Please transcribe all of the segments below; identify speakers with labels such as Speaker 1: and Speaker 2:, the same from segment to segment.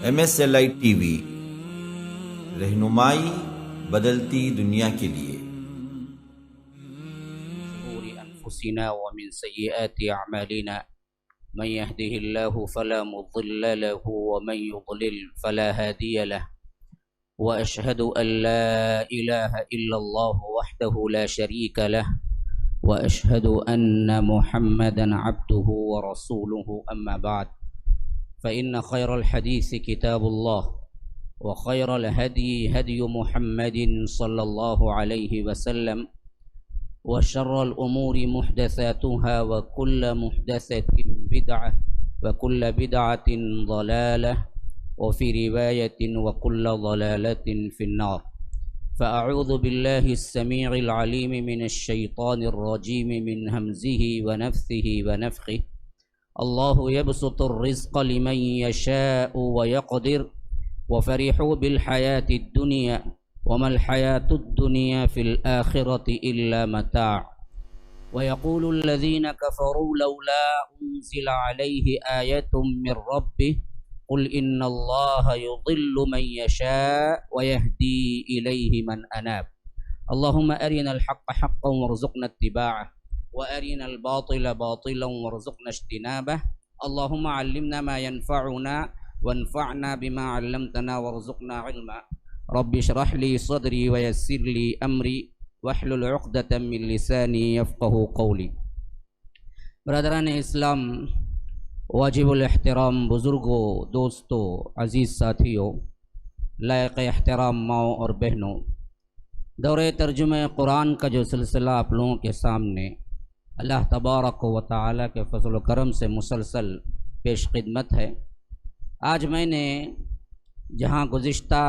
Speaker 1: MSLI TV رہنمائی بدلتی دنیا کے لیے۔
Speaker 2: شرور أنفسنا ومن سيئات أعمالنا من يهده الله فلا مضل له ومن يضلل فلا هادي له وأشهد أن لا إله إلا الله وحده لا شريك له وأشهد أن محمدا عبده ورسوله أما بعد فإن خير الحديث كتاب الله وخير الهدي هدي محمد صلى الله عليه وسلم وشر الأمور محدثاتها وكل محدثة بدعة وكل بدعة ضلالة وفي رواية وكل ضلالة في النار فأعوذ بالله السميع العليم من الشيطان الرجيم من همزه ونفثه ونفخه الله يبسط الرزق لمن يشاء ويقدر وفرحوا بالحياة الدنيا وما الحياة الدنيا في الآخرة إلا متاع ويقول الذين كفروا لولا أنزل عليه آية من ربه قل إن الله يضل من يشاء ويهدي إليه من أناب اللهم أرنا الحق حقا وارزقنا اتباعه وأرنا الباطل باطلا وارزقنا اجتنابه اللهم علمنا ما ينفعنا وانفعنا بما علمتنا وارزقنا علما رب اشرح لي صدري ويسر لي أمري واحلل عقدة من لساني يفقه قولي۔ برادران اسلام، واجب الاحترام بزرگوں، دوستوں، عزیز ساتھیوں، لائق احترام ماؤں اور بہنوں، دورہ ترجمہ قرآن کا جو سلسلہ آپ لوگوں کے سامنے اللہ تبارک و تعالیٰ کے فضل و کرم سے مسلسل پیش خدمت ہے۔ آج میں نے جہاں گزشتہ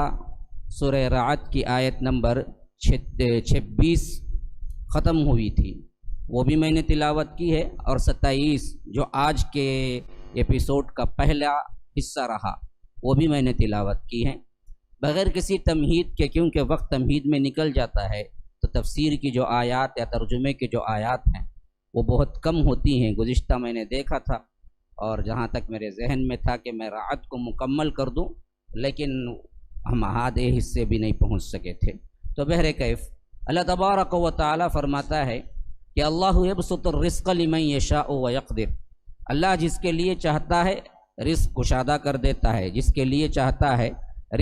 Speaker 2: سورہ رعد کی آیت نمبر 26 ختم ہوئی تھی وہ بھی میں نے تلاوت کی ہے، اور 27 جو آج کے ایپیسوڈ کا پہلا حصہ رہا وہ بھی میں نے تلاوت کی ہے بغیر کسی تمہید کے، کیونکہ وقت تمہید میں نکل جاتا ہے تو تفسیر کی جو آیات یا ترجمے کے جو آیات ہیں وہ بہت کم ہوتی ہیں۔ گزشتہ میں نے دیکھا تھا اور جہاں تک میرے ذہن میں تھا کہ میں رعد کو مکمل کر دوں، لیکن ہم آدھے حصے بھی نہیں پہنچ سکے تھے۔ تو بہرکیف اللہ تبارک و تعالی فرماتا ہے کہ اللہ یبسط الرزق لمن یشاء ویقدر، اللہ جس کے لیے چاہتا ہے رزق کشادہ کر دیتا ہے، جس کے لیے چاہتا ہے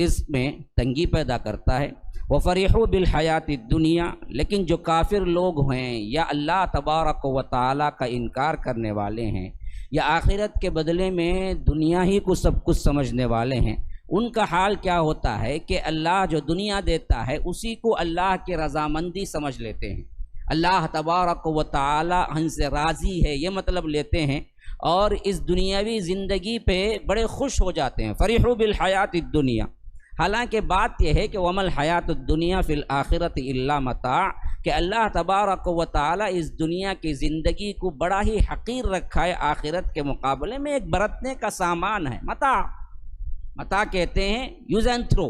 Speaker 2: رزق میں تنگی پیدا کرتا ہے۔ وفرحوا بالحیات الدنیا، لیکن جو کافر لوگ ہیں یا اللہ تبارک و تعالی کا انکار کرنے والے ہیں یا آخرت کے بدلے میں دنیا ہی کو سب کچھ سمجھنے والے ہیں، ان کا حال کیا ہوتا ہے کہ اللہ جو دنیا دیتا ہے اسی کو اللہ کی رضامندی سمجھ لیتے ہیں، اللہ تبارک و تعالی ہم سے راضی ہے یہ مطلب لیتے ہیں، اور اس دنیاوی زندگی پہ بڑے خوش ہو جاتے ہیں۔ فرحوا بالحیات الدنیا، حالانکہ بات یہ ہے کہ وما الحیات الدنیا فی الآخرۃ الا متاع، کہ اللہ تبارک و تعالی اس دنیا کی زندگی کو بڑا ہی حقیر رکھا ہے، آخرت کے مقابلے میں ایک برتنے کا سامان ہے۔ متاع کہتے ہیں یوز اینڈ تھرو،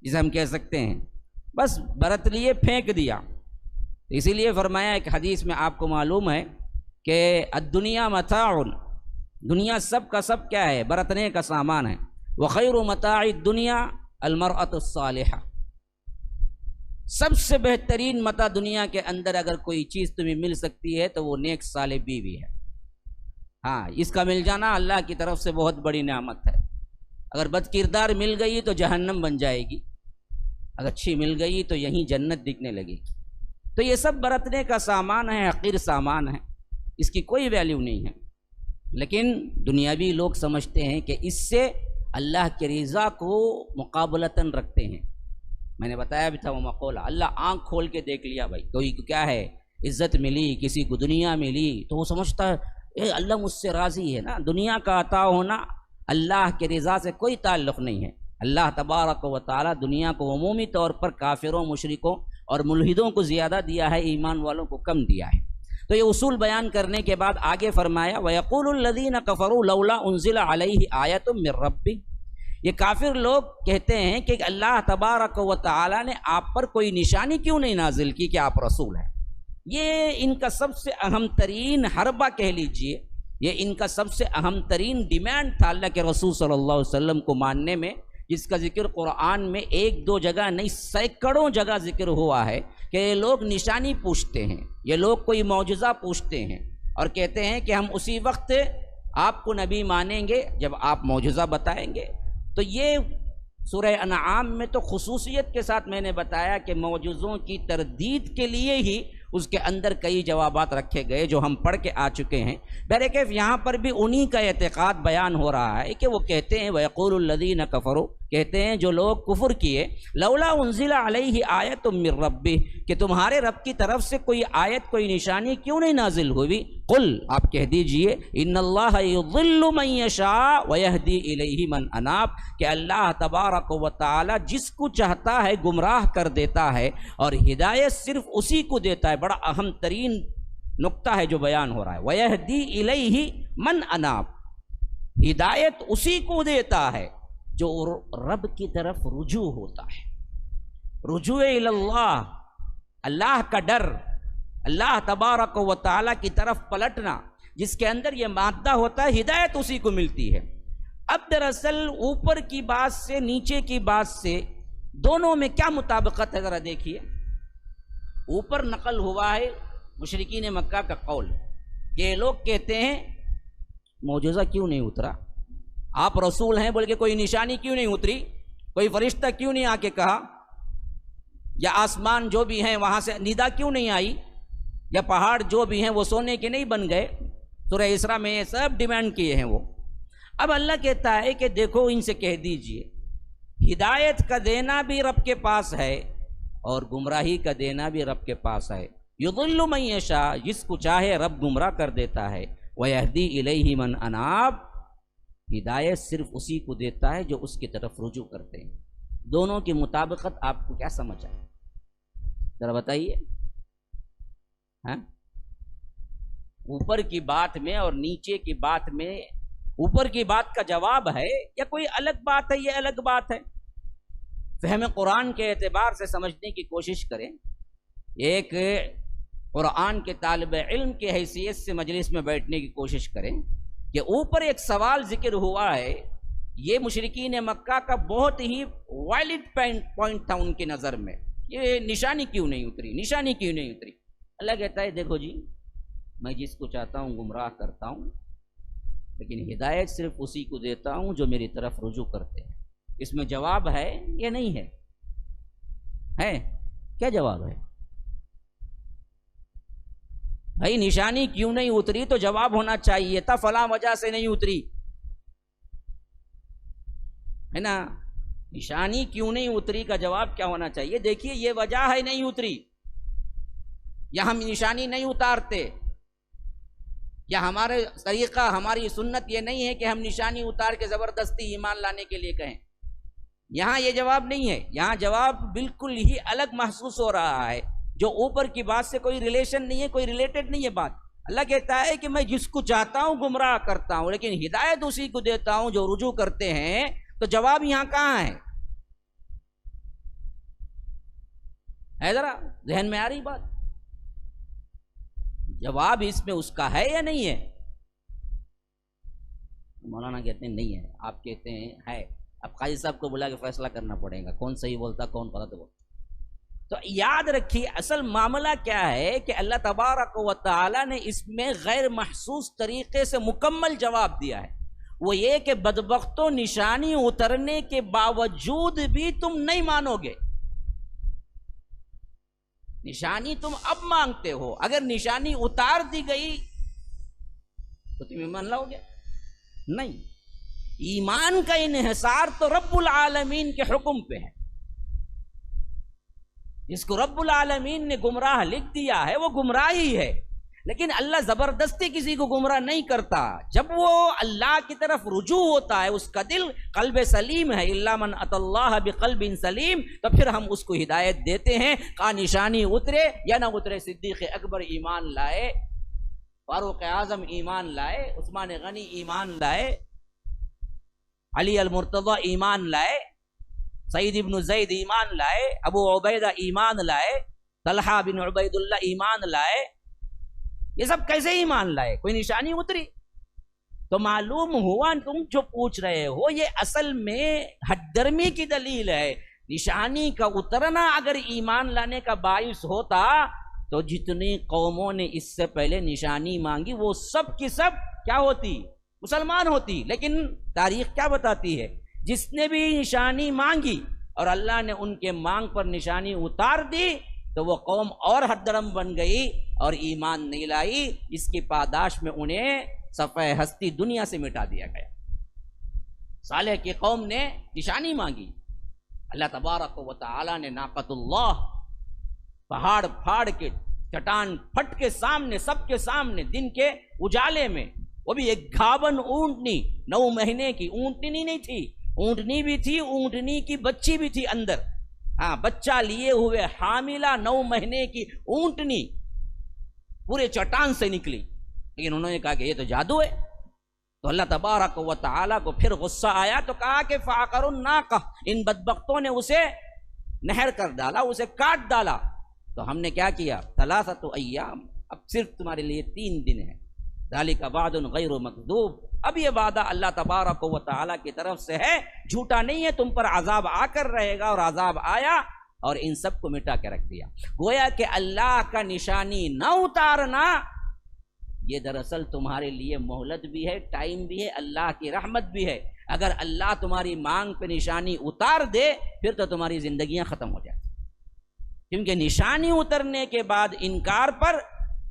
Speaker 2: جسے ہم کہہ سکتے ہیں بس برت لیے پھینک دیا۔ اسی لیے فرمایا ایک حدیث میں، آپ کو معلوم ہے کہ الدنیا متاع، دنیا سب کا سب کیا ہے؟ برتنے کا سامان ہے۔ وخیر متاع الدنیا المرأة الصالحہ، سب سے بہترین متاع دنیا کے اندر اگر کوئی چیز تمہیں مل سکتی ہے تو وہ نیک صالح بیوی ہے۔ ہاں، اس کا مل جانا اللہ کی طرف سے بہت بڑی نعمت ہے۔ اگر بد کردار مل گئی تو جہنم بن جائے گی، اگر اچھی مل گئی تو یہیں جنت دکھنے لگے گی۔ تو یہ سب برتنے کا سامان ہے، حقیر سامان ہے، اس کی کوئی ویلیو نہیں ہے، لیکن دنیاوی لوگ سمجھتے ہیں کہ اس سے اللہ کی رضا کو مقابلتاً رکھتے ہیں۔ میں نے بتایا بھی تھا وہ مقولہ، اللہ آنکھ کھول کے دیکھ لیا بھائی، کوئی کیا ہے عزت ملی، کسی کو دنیا ملی تو وہ سمجھتا ہے اللہ مجھ سے راضی ہے نا۔ دنیا کا عطا ہونا اللہ کی رضا سے کوئی تعلق نہیں ہے۔ اللہ تبارک و تعالی دنیا کو عمومی طور پر کافروں، مشرکوں اور ملحدوں کو زیادہ دیا ہے، ایمان والوں کو کم دیا ہے۔ تو یہ اصول بیان کرنے کے بعد آگے فرمایا وَيَقُولُ الَّذِينَ كَفَرُوا لَوْلَا أُنزِلَ عَلَيْهِ آيَةٌ مِّن رَّبِّهِ، یہ کافر لوگ کہتے ہیں کہ اللہ تبارک و تعالی نے آپ پر کوئی نشانی کیوں نہیں نازل کی کہ آپ رسول ہیں۔ یہ ان کا سب سے اہم ترین حربہ کہہ لیجئے، یہ ان کا سب سے اہم ترین ڈیمانڈ تھا اللہ کے رسول صلی اللہ علیہ وسلم کو ماننے میں، جس کا ذکر قرآن میں ایک دو جگہ نہیں سینکڑوں جگہ ذکر ہوا ہے کہ یہ لوگ نشانی پوچھتے ہیں، یہ لوگ کوئی معجزہ پوچھتے ہیں اور کہتے ہیں کہ ہم اسی وقت آپ کو نبی مانیں گے جب آپ معجزہ بتائیں گے۔ تو یہ سورہ انعام میں تو خصوصیت کے ساتھ میں نے بتایا کہ معجزوں کی تردید کے لیے ہی اس کے اندر کئی جوابات رکھے گئے جو ہم پڑھ کے آ چکے ہیں۔ بہرکیف یہاں پر بھی انہی کا اعتقاد بیان ہو رہا ہے کہ وہ کہتے ہیں وَيَقُولُ الَّذِينَ كَفَرُوا، کہتے ہیں جو لوگ کفر کیے، لولا انزل علیہ آیۃ من ربہ، کہ تمہارے رب کی طرف سے کوئی آیت کوئی نشانی کیوں نہیں نازل ہوئی؟ قل، آپ کہہ دیجئے، ان اللہ یضل من یشاء ویہدی الیہ من اناب، کہ اللہ تبارک و تعالی جس کو چاہتا ہے گمراہ کر دیتا ہے اور ہدایت صرف اسی کو دیتا ہے۔ بڑا اہم ترین نقطہ ہے جو بیان ہو رہا ہے، ویہدی الیہ من اناب، ہدایت اسی کو دیتا ہے جو رب کی طرف رجوع ہوتا ہے، رجوع الی اللہ، اللہ کا ڈر، اللہ تبارک و تعالی کی طرف پلٹنا، جس کے اندر یہ مادہ ہوتا ہے، ہدایت اسی کو ملتی ہے۔ اب دراصل اوپر کی بات سے نیچے کی بات سے دونوں میں کیا مطابقت ہے ذرا دیکھیے۔ اوپر نقل ہوا ہے مشرکین مکہ کا قول کہ یہ لوگ کہتے ہیں معجزہ کیوں نہیں اترا، آپ رسول ہیں بول کے کوئی نشانی کیوں نہیں اتری، کوئی فرشتہ کیوں نہیں آ کے کہا، یا آسمان جو بھی ہیں وہاں سے ندا کیوں نہیں آئی، یا پہاڑ جو بھی ہیں وہ سونے کے نہیں بن گئے۔ سورہ اسراء میں یہ سب ڈیمانڈ کیے ہیں وہ۔ اب اللہ کہتا ہے کہ دیکھو ان سے کہہ دیجئے ہدایت کا دینا بھی رب کے پاس ہے اور گمراہی کا دینا بھی رب کے پاس ہے۔ یضل من یشاء، جس کو چاہے رب گمراہ کر دیتا ہے، ویہدی الیہ من اناب، ہدایت صرف اسی کو دیتا ہے جو اس کی طرف رجوع کرتے ہیں۔ دونوں کی مطابقت آپ کو کیا سمجھ آئے ذرا بتائیے؟ ہاں، اوپر کی بات میں اور نیچے کی بات میں اوپر کی بات کا جواب ہے یا کوئی الگ بات ہے؟ یہ الگ بات ہے۔ فہم قرآن کے اعتبار سے سمجھنے کی کوشش کریں۔ ایک قرآن کے طالب علم کی حیثیت سے مجلس میں بیٹھنے کی کوشش کریں کہ اوپر ایک سوال ذکر ہوا ہے، یہ مشرکین مکہ کا بہت ہی ویلڈ پوائنٹ تھا ان کی نظر میں، یہ نشانی کیوں نہیں اتری، نشانی کیوں نہیں اتری؟ اللہ کہتا ہے دیکھو جی، میں جس کو چاہتا ہوں گمراہ کرتا ہوں، لیکن ہدایت صرف اسی کو دیتا ہوں جو میری طرف رجوع کرتے ہیں۔ اس میں جواب ہے یا نہیں ہے؟ ہے کیا جواب ہے بھائی؟ نشانی کیوں نہیں اتری تو جواب ہونا چاہیے تھا فلاں وجہ سے نہیں اتری، ہے نا؟ نشانی کیوں نہیں اتری کا جواب کیا ہونا چاہیے؟ دیکھیے یہ وجہ ہے نہیں اتری، یا ہم نشانی نہیں اتارتے، یا ہمارے طریقہ ہماری سنت یہ نہیں ہے کہ ہم نشانی اتار کے زبردستی ایمان لانے کے لیے کہیں۔ یہاں یہ جواب نہیں ہے، یہاں جواب بالکل ہی الگ محسوس ہو رہا ہے، جو اوپر کی بات سے کوئی ریلیشن نہیں ہے، کوئی ریلیٹڈ نہیں ہے بات۔ اللہ کہتا ہے کہ میں جس کو چاہتا ہوں گمراہ کرتا ہوں، لیکن ہدایت اسی کو دیتا ہوں جو رجوع کرتے ہیں۔ تو جواب یہاں کہاں ہے ذرا ذہن میں آ رہی بات؟ جواب اس میں اس کا ہے یا نہیں ہے؟ مولانا کہتے ہیں نہیں ہے، آپ کہتے ہیں ہے۔ اب قاضی صاحب کو بلا کے فیصلہ کرنا پڑے گا کون صحیح بولتا کون غلط بولتا۔ تو یاد رکھیے اصل معاملہ کیا ہے کہ اللہ تبارک و تعالی نے اس میں غیر محسوس طریقے سے مکمل جواب دیا ہے۔ وہ یہ کہ بدبختوں، نشانی اترنے کے باوجود بھی تم نہیں مانو گے۔ نشانی تم اب مانگتے ہو، اگر نشانی اتار دی گئی تو تم ایمان لاؤ گے؟ نہیں، ایمان کا انحصار تو رب العالمین کے حکم پہ ہے۔ جس کو رب العالمین نے گمراہ لکھ دیا ہے وہ گمراہی ہے، لیکن اللہ زبردستی کسی کو گمراہ نہیں کرتا۔ جب وہ اللہ کی طرف رجوع ہوتا ہے، اس کا دل قلب سلیم ہے، الا من اتى اللہ بقلب سلیم، تو پھر ہم اس کو ہدایت دیتے ہیں، کا نشانی اترے یا نہ اترے۔ صدیق اکبر ایمان لائے، فاروق اعظم ایمان لائے، عثمان غنی ایمان لائے، علی المرتضی ایمان لائے، سعید ابن زید ایمان لائے، ابو عبیدہ ایمان لائے، طلحہ بن عبید اللہ ایمان لائے۔ یہ سب کیسے ایمان لائے؟ کوئی نشانی اتری؟
Speaker 3: تو معلوم ہوا تم جو پوچھ رہے ہو یہ اصل میں حد درمی کی دلیل ہے. نشانی کا اترنا اگر ایمان لانے کا باعث ہوتا تو جتنی قوموں نے اس سے پہلے نشانی مانگی وہ سب کی سب کیا ہوتی؟ مسلمان ہوتی. لیکن تاریخ کیا بتاتی ہے؟ جس نے بھی نشانی مانگی اور اللہ نے ان کے مانگ پر نشانی اتار دی تو وہ قوم اور حد درم بن گئی اور ایمان نہیں لائی. اس کی پاداش میں انہیں صفحہ ہستی دنیا سے مٹا دیا گیا. صالح کی قوم نے نشانی مانگی، اللہ تبارک و تعالی نے ناقۃ اللہ پہاڑ پھاڑ کے چٹان پھٹ کے سامنے سب کے سامنے دن کے اجالے میں، وہ بھی ایک گھاون اونٹنی 9 مہینے کی اونٹنی نہیں تھی، اونٹنی بھی تھی، اونٹنی کی بچی بھی تھی اندر، ہاں بچہ لیے ہوئے حاملہ 9 مہینے کی اونٹنی پورے چٹان سے نکلی. لیکن انہوں نے کہا کہ یہ تو جادو ہے. تو اللہ تبارک و تعالیٰ کو پھر غصہ آیا تو کہا کہ فَعَقَرُوا النَّاقَةَ، ان بدبختوں نے اسے نہر کر ڈالا، اسے کاٹ ڈالا. تو ہم نے کیا کیا؟ 3 ایام، اب صرف تمہارے لیے 3 دن ہے. ذَلِكَ وَعْدٌ غَيْرُ مَكْذُوبٍ، اب یہ وعدہ اللہ تبارک و تعالیٰ کی طرف سے ہے، جھوٹا نہیں ہے. تم پر عذاب آ کر رہے گا، اور عذاب آیا اور ان سب کو مٹا کے رکھ دیا. گویا کہ اللہ کا نشانی نہ اتارنا یہ دراصل تمہارے لیے مہلت بھی ہے، ٹائم بھی ہے، اللہ کی رحمت بھی ہے. اگر اللہ تمہاری مانگ پہ نشانی اتار دے پھر تو تمہاری زندگیاں ختم ہو جاتی، کیونکہ نشانی اترنے کے بعد انکار پر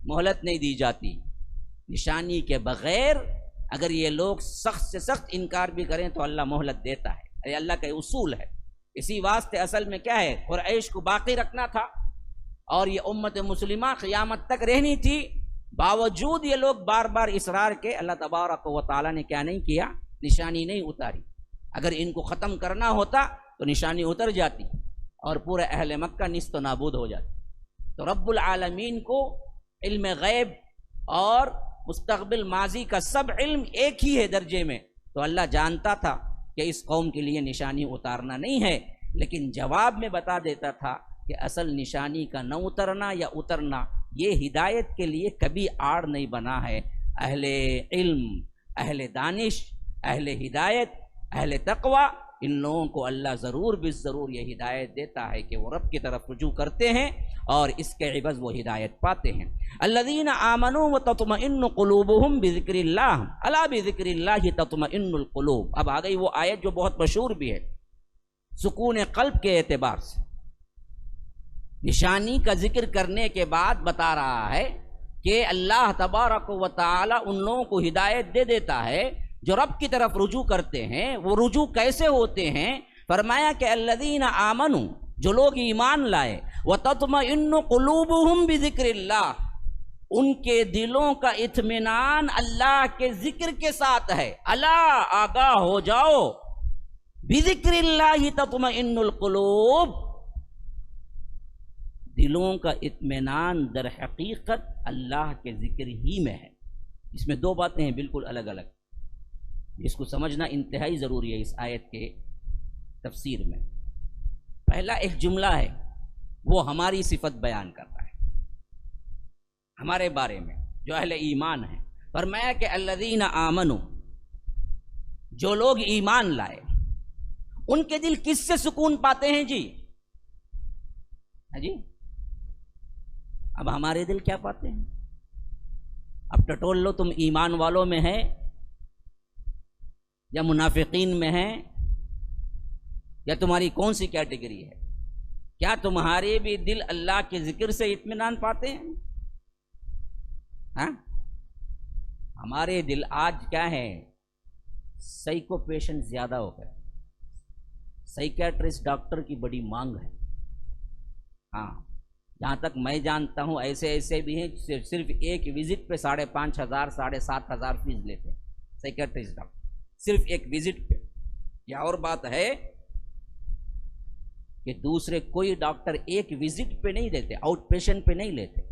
Speaker 3: مہلت نہیں دی جاتی. نشانی کے بغیر اگر یہ لوگ سخت سے سخت انکار بھی کریں تو اللہ مہلت دیتا ہے، یہ اللہ کا اصول ہے. اسی واسطے اصل میں کیا ہے، قریش کو باقی رکھنا تھا اور یہ امت مسلمہ قیامت تک رہنی تھی. باوجود یہ لوگ بار بار اصرار کے، اللہ تبارک و تعالیٰ نے کیا نہیں کیا؟ نشانی نہیں اتاری. اگر ان کو ختم کرنا ہوتا تو نشانی اتر جاتی اور پورے اہل مکہ نیست و نابود ہو جاتی. تو رب العالمین کو علم غیب اور مستقبل ماضی کا سب علم ایک ہی ہے درجے میں. تو اللہ جانتا تھا کہ اس قوم کے لیے نشانی اتارنا نہیں ہے، لیکن جواب میں بتا دیتا تھا کہ اصل نشانی کا نہ اترنا یا اترنا یہ ہدایت کے لیے کبھی آڑ نہیں بنا ہے. اہل علم، اہل دانش، اہل ہدایت، اہل تقوی، ان لوگوں کو اللہ ضرور ضرور یہ ہدایت دیتا ہے کہ وہ رب کی طرف رجوع کرتے ہیں اور اس کے عوض وہ ہدایت پاتے ہیں. الذین آمنوا وتطمئن قلوبهم بذکر اللہ، الا بذکر اللہ تطمئن القلوب. اب آ گئی وہ آیت جو بہت مشہور بھی ہے سکون قلب کے اعتبار سے. نشانی کا ذکر کرنے کے بعد بتا رہا ہے کہ اللہ تبارک و تعالی ان لوگوں کو ہدایت دے دیتا ہے جو رب کی طرف رجوع کرتے ہیں. وہ رجوع کیسے ہوتے ہیں؟ فرمایا کہ الذین آمنوا، جو لوگ ایمان لائے، وتطمئن قلوبهم بذکر اللہ، ان کے دلوں کا اطمینان اللہ کے ذکر کے ساتھ ہے. الا، آگاہ ہو جاؤ، بذکر اللہ تطمئن القلوب، دلوں کا اطمینان در حقیقت اللہ کے ذکر ہی میں ہے. اس میں 2 باتیں ہیں بالکل الگ الگ، اس کو سمجھنا انتہائی ضروری ہے اس آیت کے تفسیر میں. پہلا ایک جملہ ہے وہ ہماری صفت بیان کرتا ہے ہمارے بارے میں جو اہل ایمان ہیں. فرمایا کہ الذین آمنوا، جو لوگ ایمان لائے ان کے دل کس سے سکون پاتے ہیں جی؟ اب ہمارے دل کیا پاتے ہیں؟ اب ٹٹول لو تم ایمان والوں میں ہے یا منافقین میں ہے یا تمہاری کون سی کیٹیگری ہے؟ کیا تمہارے بھی دل اللہ کے ذکر سے اطمینان پاتے ہیں؟ ہاں، ہمارے دل آج کیا ہے؟ سائیکو پیشنٹ زیادہ ہو گئے، سائیکیٹرسٹ ڈاکٹر کی بڑی مانگ ہے. ہاں، جہاں تک میں جانتا ہوں ایسے بھی ہیں صرف ایک وزٹ پہ 5,500 7,500 فیس لیتے ہیں سائیکیٹرسٹ ڈاکٹر، صرف ایک وزٹ پہ. یا اور بات ہے کہ دوسرے کوئی ڈاکٹر ایک وزٹ پہ نہیں دیتے، آؤٹ پیشنٹ پہ نہیں لیتے.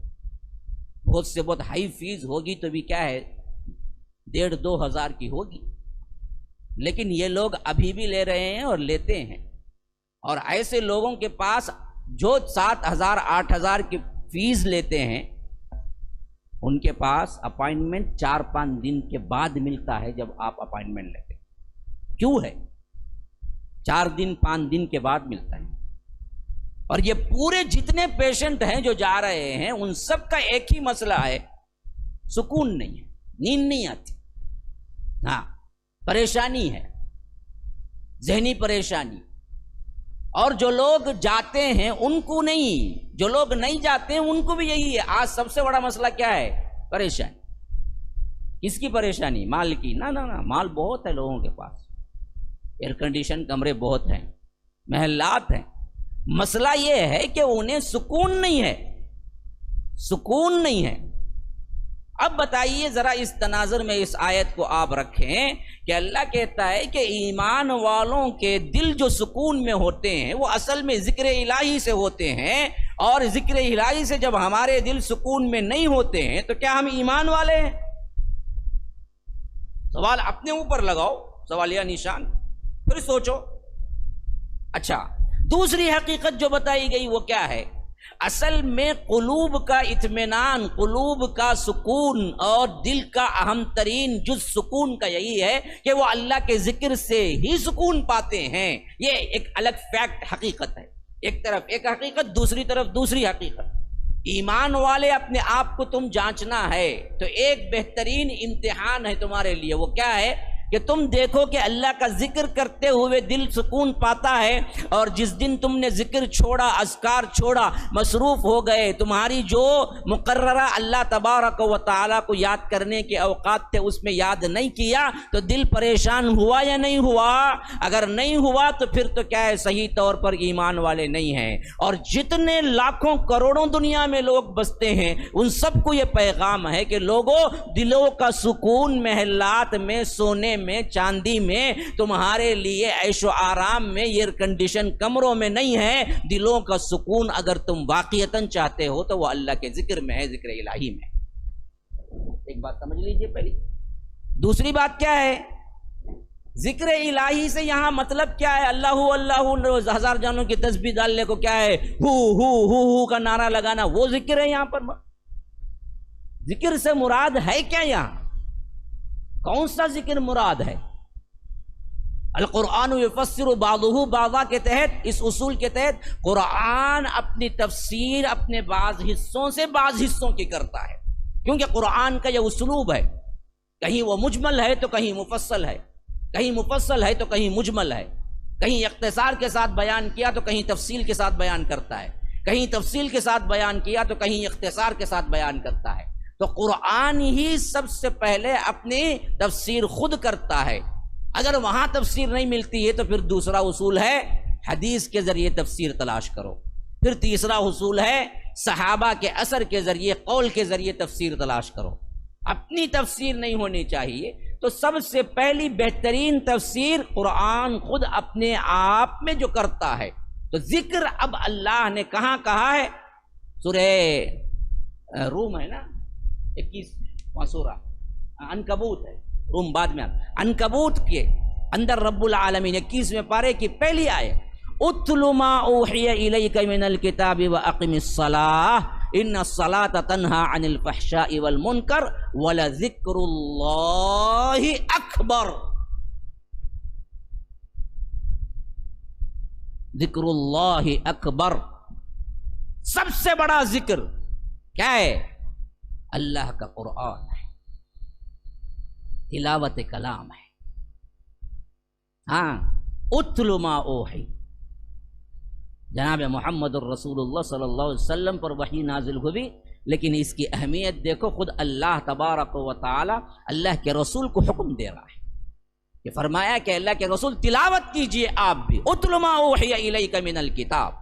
Speaker 3: بہت سے بہت ہائی فیس ہوگی تو بھی کیا ہے 1,500-2 ہزار کی ہوگی، لیکن یہ لوگ ابھی بھی لے رہے ہیں اور لیتے ہیں. اور ایسے لوگوں کے پاس جو 7,000 8,000 کی فیس لیتے ہیں ان کے پاس اپائنٹمنٹ 4-5 دن کے بعد ملتا ہے جب آپ اپائنٹمنٹ لیتے. کیوں ہے؟ 4 دن 5 دن کے بعد ملتا ہے. اور یہ پورے جتنے پیشنٹ ہیں جو جا رہے ہیں ان سب کا ایک ہی مسئلہ ہے، سکون نہیں ہے، نیند نہیں آتی. ہاں، پریشانی ہے، ذہنی پریشانی. اور جو لوگ جاتے ہیں ان کو نہیں، جو لوگ نہیں جاتے ہیں ان کو بھی یہی ہے. آج سب سے بڑا مسئلہ کیا ہے؟ پریشانی. کس کی پریشانی؟ مال کی؟ نہ مال بہت ہے لوگوں کے پاس، ایئر کنڈیشن کمرے بہت ہیں، محلات ہیں. مسئلہ یہ ہے کہ انہیں سکون نہیں ہے، سکون نہیں ہے. اب بتائیے ذرا اس تناظر میں اس آیت کو آپ رکھیں کہ اللہ کہتا ہے کہ ایمان والوں کے دل جو سکون میں ہوتے ہیں وہ اصل میں ذکر الہی سے ہوتے ہیں، اور ذکر الہی سے جب ہمارے دل سکون میں نہیں ہوتے ہیں تو کیا ہم ایمان والے ہیں؟ سوال اپنے اوپر لگاؤ، سوالیہ نشان، پھر سوچو. اچھا، دوسری حقیقت جو بتائی گئی وہ کیا ہے؟ اصل میں قلوب کا اطمینان، قلوب کا سکون اور دل کا اہم ترین جز سکون کا یہی ہے کہ وہ اللہ کے ذکر سے ہی سکون پاتے ہیں. یہ ایک الگ فیکٹ، حقیقت ہے. ایک طرف ایک حقیقت، دوسری طرف دوسری حقیقت. ایمان والے اپنے آپ کو تم جانچنا ہے تو ایک بہترین امتحان ہے تمہارے لیے. وہ کیا ہے کہ تم دیکھو کہ اللہ کا ذکر کرتے ہوئے دل سکون پاتا ہے، اور جس دن تم نے ذکر چھوڑا، اذکار چھوڑا، مصروف ہو گئے، تمہاری جو مقررہ اللہ تبارک و تعالیٰ کو یاد کرنے کے اوقات تھے اس میں یاد نہیں کیا تو دل پریشان ہوا یا نہیں ہوا؟ اگر نہیں ہوا تو پھر تو کیا ہے، صحیح طور پر ایمان والے نہیں ہیں. اور جتنے لاکھوں کروڑوں دنیا میں لوگ بستے ہیں ان سب کو یہ پیغام ہے کہ لوگوں، دلوں کا سکون محلات میں، سونے میں، چاندی میں، تمہارے لیے عیش و آرام میں، ایئر کنڈیشن کمروں میں نہیں ہے. دلوں کا سکون اگر تم واقعتاً چاہتے ہو تو وہ اللہ کے ذکر میں ہے، ذکر الہی میں. ایک بات سمجھ لیجئے پہلی. دوسری بات کیا ہے؟ ذکر الہی سے یہاں مطلب کیا ہے؟ اللہ اللہ 1000 جانوں کی تسبیح ڈالنے کو کیا ہے؟ ہو کا نعرہ لگانا، وہ ذکر ہے یہاں پر. ذکر سے مراد ہے کیا یہاں؟ کون سا ذکر مراد ہے؟ القرآن یفسر بعضہ بعضا کے تحت، اس اصول کے تحت قرآن اپنی تفسیر اپنے بعض حصوں سے بعض حصوں کی کرتا ہے، کیونکہ قرآن کا یہ اسلوب ہے. کہیں وہ مجمل ہے تو کہیں مفصل ہے، کہیں مفصل ہے تو کہیں مجمل ہے، کہیں اختصار کے ساتھ بیان کیا تو کہیں تفصیل کے ساتھ بیان کرتا ہے، کہیں تفصیل کے ساتھ بیان کیا تو کہیں اختصار کے ساتھ بیان کرتا ہے. تو قرآن ہی سب سے پہلے اپنی تفسیر خود کرتا ہے. اگر وہاں تفسیر نہیں ملتی ہے تو پھر دوسرا اصول ہے حدیث کے ذریعے تفسیر تلاش کرو. پھر تیسرا اصول ہے صحابہ کے اثر کے ذریعے، قول کے ذریعے تفسیر تلاش کرو. اپنی تفسیر نہیں ہونی چاہیے. تو سب سے پہلی بہترین تفسیر قرآن خود اپنے آپ میں جو کرتا ہے. تو ذکر اب اللہ نے کہاں کہا ہے؟ سورہ روم ہے نا 21 سورہ عنکبوت ہے، روم بعد میں. عنکبوت کے اندر رب العالمین 21ویں پارے کی پہلی آیت، اتل ما اوحی الیک من الکتاب واقم الصلاۃ ان الصلاۃ تنہی عن الفحشاء والمنکر ولذکر اللہ اکبر. ذکر اللہ اکبر، سب سے بڑا ذکر کیا ہے؟ اللہ کا قرآن ہے، تلاوت کلام ہے. ہاں، اتل ما اوحی، جناب محمد الرسول اللہ صلی اللہ علیہ وسلم پر وحی نازل ہوئی، لیکن اس کی اہمیت دیکھو، خود اللہ تبارک و تعالی اللہ کے رسول کو حکم دے رہا ہے کہ فرمایا کہ اللہ کے رسول تلاوت کیجئے آپ بھی. اتل ما اوحی الیک من الکتاب،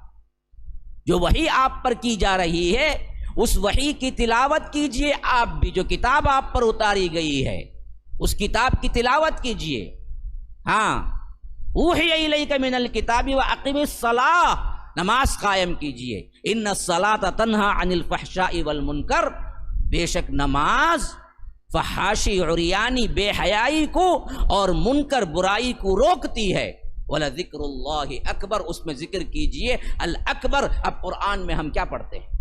Speaker 3: جو وحی آپ پر کی جا رہی ہے اس وحی کی تلاوت کیجئے آپ بھی. جو کتاب آپ پر اتاری گئی ہے اس کتاب کی تلاوت کیجئے. ہاں، اوحی الیک من الکتاب واقم الصلاۃ، نماز قائم کیجئے. ان الصلاۃ تنہی عن الفحشاء والمنکر، بے شک نماز فحاشی، عریانی، بے حیائی کو اور منکر برائی کو روکتی ہے. وَلَذِكْرُ اللَّهِ اکبر، اس میں ذکر کیجئے الاکبر. اب قرآن میں ہم کیا پڑھتے ہیں؟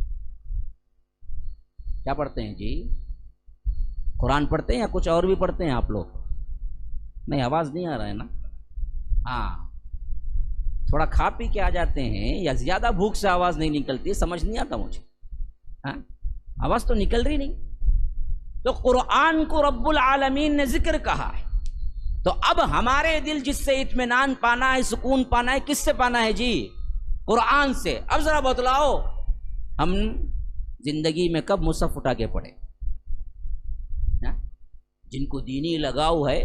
Speaker 3: کیا پڑھتے ہیں جی؟ قرآن پڑھتے ہیں یا کچھ اور بھی پڑھتے ہیں آپ لوگ؟ نہیں، آواز نہیں آ رہا ہے نا؟ ہاں، تھوڑا کھا پی کے آ جاتے ہیں یا زیادہ بھوک سے آواز نہیں نکلتی، سمجھ نہیں آتا مجھے. ہاں، آواز تو نکل رہی نہیں. تو قرآن کو رب العالمین نے ذکر کہا ہے. تو اب ہمارے دل جس سے اطمینان پانا ہے، سکون پانا ہے، کس سے پانا ہے جی؟ قرآن سے. اب ذرا بتلاؤ، ہم زندگی میں کب مصحف اٹھا کے پڑھے؟ جن کو دینی لگاؤ ہے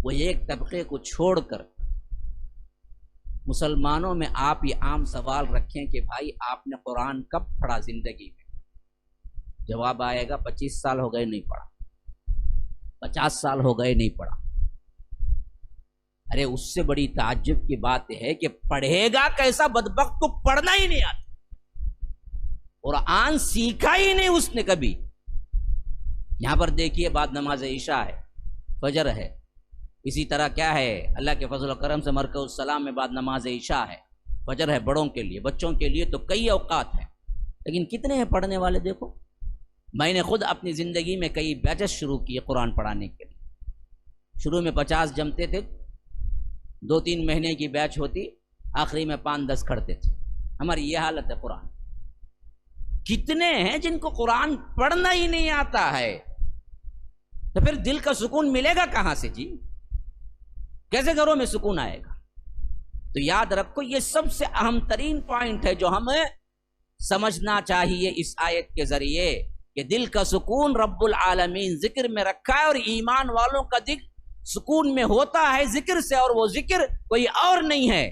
Speaker 3: وہ ایک طبقے کو چھوڑ کر مسلمانوں میں آپ یہ عام سوال رکھیں کہ بھائی آپ نے قرآن کب پڑھا زندگی میں؟ جواب آئے گا 25 سال ہو گئے نہیں پڑھا، 50 سال ہو گئے نہیں پڑھا. ارے اس سے بڑی تعجب کی بات ہے کہ پڑھے گا کیسا بدبخت کو پڑھنا ہی نہیں آتا، قرآن سیکھا ہی نہیں اس نے کبھی. یہاں پر دیکھیے بعد نماز عشاء ہے، فجر ہے، اسی طرح کیا ہے اللہ کے فضل و کرم سے مرکز السلام میں بعد نماز عشاء ہے، فجر ہے بڑوں کے لیے، بچوں کے لیے تو کئی اوقات ہیں. لیکن کتنے ہیں پڑھنے والے؟ دیکھو، میں نے خود اپنی زندگی میں کئی بیچز شروع کیے قرآن پڑھانے کے لیے. شروع میں 50 جمتے تھے، 2-3 مہینے کی بیچ ہوتی، آخری میں 5-10 کھڑتے تھے. ہماری یہ حالت ہے. قرآن کتنے ہیں جن کو قرآن پڑھنا ہی نہیں آتا ہے؟ تو پھر دل کا سکون ملے گا کہاں سے جی؟ کیسے گھروں میں سکون آئے گا؟ تو یاد رکھو، یہ سب سے اہم ترین پوائنٹ ہے جو ہمیں سمجھنا چاہیے اس آیت کے ذریعے، کہ دل کا سکون رب العالمین ذکر میں رکھا ہے، اور ایمان والوں کا دل سکون میں ہوتا ہے ذکر سے، اور وہ ذکر کوئی اور نہیں ہے،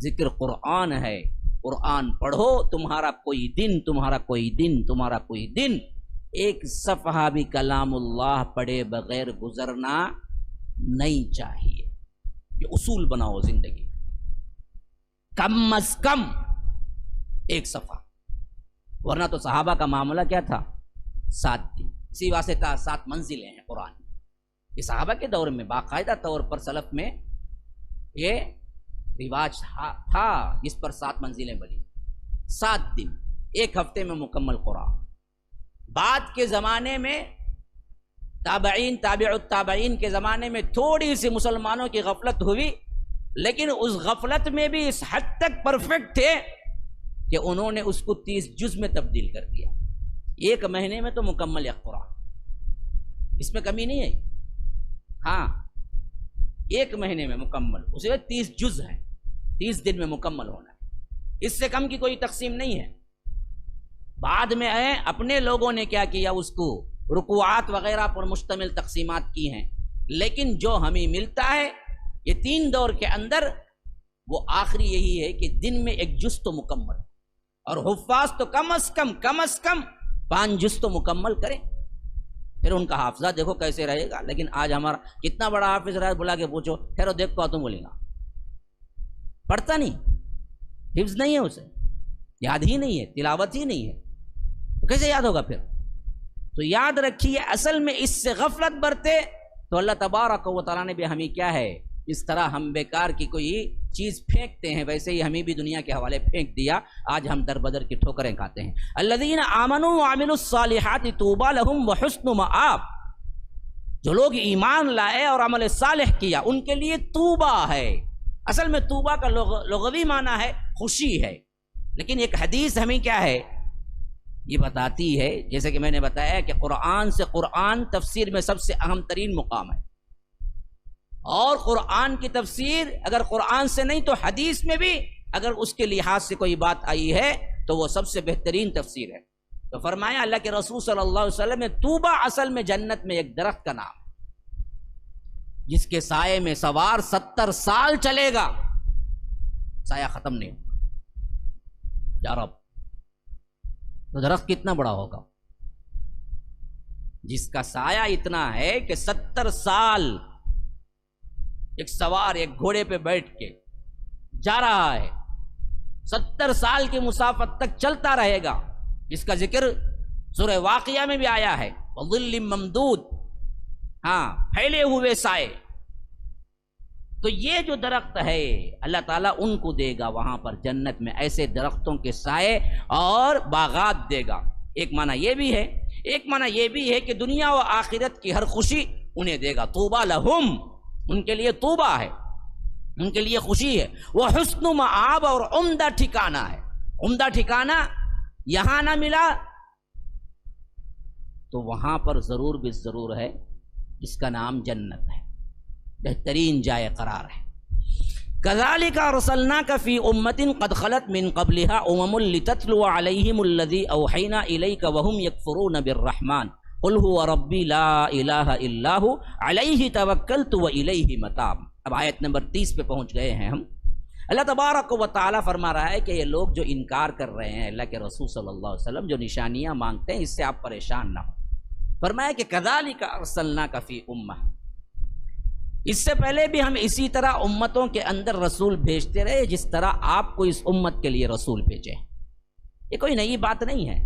Speaker 3: ذکر قرآن ہے. قرآن پڑھو، تمہارا کوئی دن، تمہارا کوئی دن، تمہارا کوئی دن ایک صفحہ بھی کلام اللہ پڑھے بغیر گزرنا نہیں چاہیے. یہ اصول بناؤ زندگی، کم از کم ایک صفحہ. ورنہ تو صحابہ کا معاملہ کیا تھا؟ 7 دن. اسی واسطے 7 منزلیں ہیں قرآن. یہ صحابہ کے دور میں باقاعدہ طور پر سلف میں یہ رواج تھا جس پر 7 منزلیں بنی. 7 دن، ایک ہفتے میں مکمل قرآن. بعد کے زمانے میں تابعین، تابع التابعین کے زمانے میں تھوڑی سی مسلمانوں کی غفلت ہوئی، لیکن اس غفلت میں بھی اس حد تک پرفیکٹ تھے کہ انہوں نے اس کو 30 جز میں تبدیل کر دیا. 1 مہینے میں تو مکمل ایک قرآن، اس میں کمی نہیں ہے. ہاں، 1 مہینے میں مکمل، اسے 30 جز ہے، 30 دن میں مکمل ہونا ہے. اس سے کم کی کوئی تقسیم نہیں ہے. بعد میں اپنے لوگوں نے کیا کیا، اس کو رکوعات وغیرہ پر مشتمل تقسیمات کی ہیں. لیکن جو ہمیں ملتا ہے یہ 3 دور کے اندر، وہ آخری یہی ہے کہ دن میں 1 جز تو مکمل، اور حفاظ تو کم از کم 5 جز تو مکمل کریں. پھر ان کا حافظہ دیکھو کیسے رہے گا. لیکن آج ہمارا کتنا بڑا حافظ رہا ہے، بلا کے پوچھو، ٹھہرو دیکھ تم بولے گا، پڑھتا نہیں، حفظ نہیں ہے، اسے یاد ہی نہیں ہے، تلاوت ہی نہیں ہے، تو کیسے یاد ہوگا پھر؟ تو یاد رکھیے، اصل میں اس سے غفلت برتے تو اللہ تبارک و تعالیٰ نے بھی ہمیں کیا ہے، اس طرح ہم بیکار کی کوئی چیز پھینکتے ہیں ویسے ہی ہمیں بھی دنیا کے حوالے پھینک دیا. آج ہم در بدر کی ٹھوکریں کھاتے ہیں. الذین آمنوا وعملوا الصالحات طوبی لہم وحسن مآب. جو لوگ ایمان لائے اور عمل صالح کیا ان کے لیے طوبیٰ ہے. اصل میں طوبیٰ کا لغوی معنی ہے خوشی ہے، لیکن ایک حدیث ہمیں کیا ہے یہ بتاتی ہے، جیسے کہ میں نے بتایا کہ قرآن سے قرآن تفسیر میں سب سے اہم ترین مقام ہے، اور قرآن کی تفسیر اگر قرآن سے نہیں تو حدیث میں بھی اگر اس کے لحاظ سے کوئی بات آئی ہے تو وہ سب سے بہترین تفسیر ہے. تو فرمایا اللہ کے رسول صلی اللہ علیہ وسلم نے، طوبیٰ اصل میں جنت میں ایک درخت کا نام ہے جس کے سائے میں سوار 70 سال چلے گا، سایہ ختم نہیں ہوگا. یا رب، تو درخت کتنا بڑا ہوگا جس کا سایہ اتنا ہے کہ 70 سال ایک سوار ایک گھوڑے پہ بیٹھ کے جا رہا ہے، 70 سال کی مسافت تک چلتا رہے گا، جس کا ذکر سورہ واقعہ میں بھی آیا ہے، وظل ممدود، ہاں، پھیلے ہوئے سائے. تو یہ جو درخت ہے اللہ تعالیٰ ان کو دے گا وہاں پر جنت میں ایسے درختوں کے سائے اور باغات دے گا. ایک معنی یہ بھی ہے ایک معنی یہ بھی ہے کہ دنیا و آخرت کی ہر خوشی انہیں دے گا. طوبیٰ لہم، ان کے لیے طوبیٰ ہے، ان کے لیے خوشی ہے. وہ حسن مآب، اور عمدہ ٹھکانہ ہے. عمدہ ٹھکانہ یہاں نہ ملا تو وہاں پر ضرور بھی ضرور ہے، جس کا نام جنت ہے، بہترین جائے قرار ہے. كذلك ارسلناك في امة قد خلت من قبلها امم لتتلو عليهم الذي اوحينا اليك وهم يكفرون بالرحمن قل هو ربي لا اله الا هو عليه توكلت واليه متاب. اب آیت نمبر 30 پہ پہنچ گئے ہیں ہم. اللہ تبارک و تعالیٰ فرما رہا ہے کہ یہ لوگ جو انکار کر رہے ہیں اللہ کے رسول صلی اللہ علیہ وسلم، جو نشانیاں مانگتے ہیں، اس سے آپ پریشان نہ ہو. فرمایا کہ كذلك ارسلناك في امة، اس سے پہلے بھی ہم اسی طرح امتوں کے اندر رسول بھیجتے رہے جس طرح آپ کو اس امت کے لیے رسول بھیجے. یہ کوئی نئی بات نہیں ہے.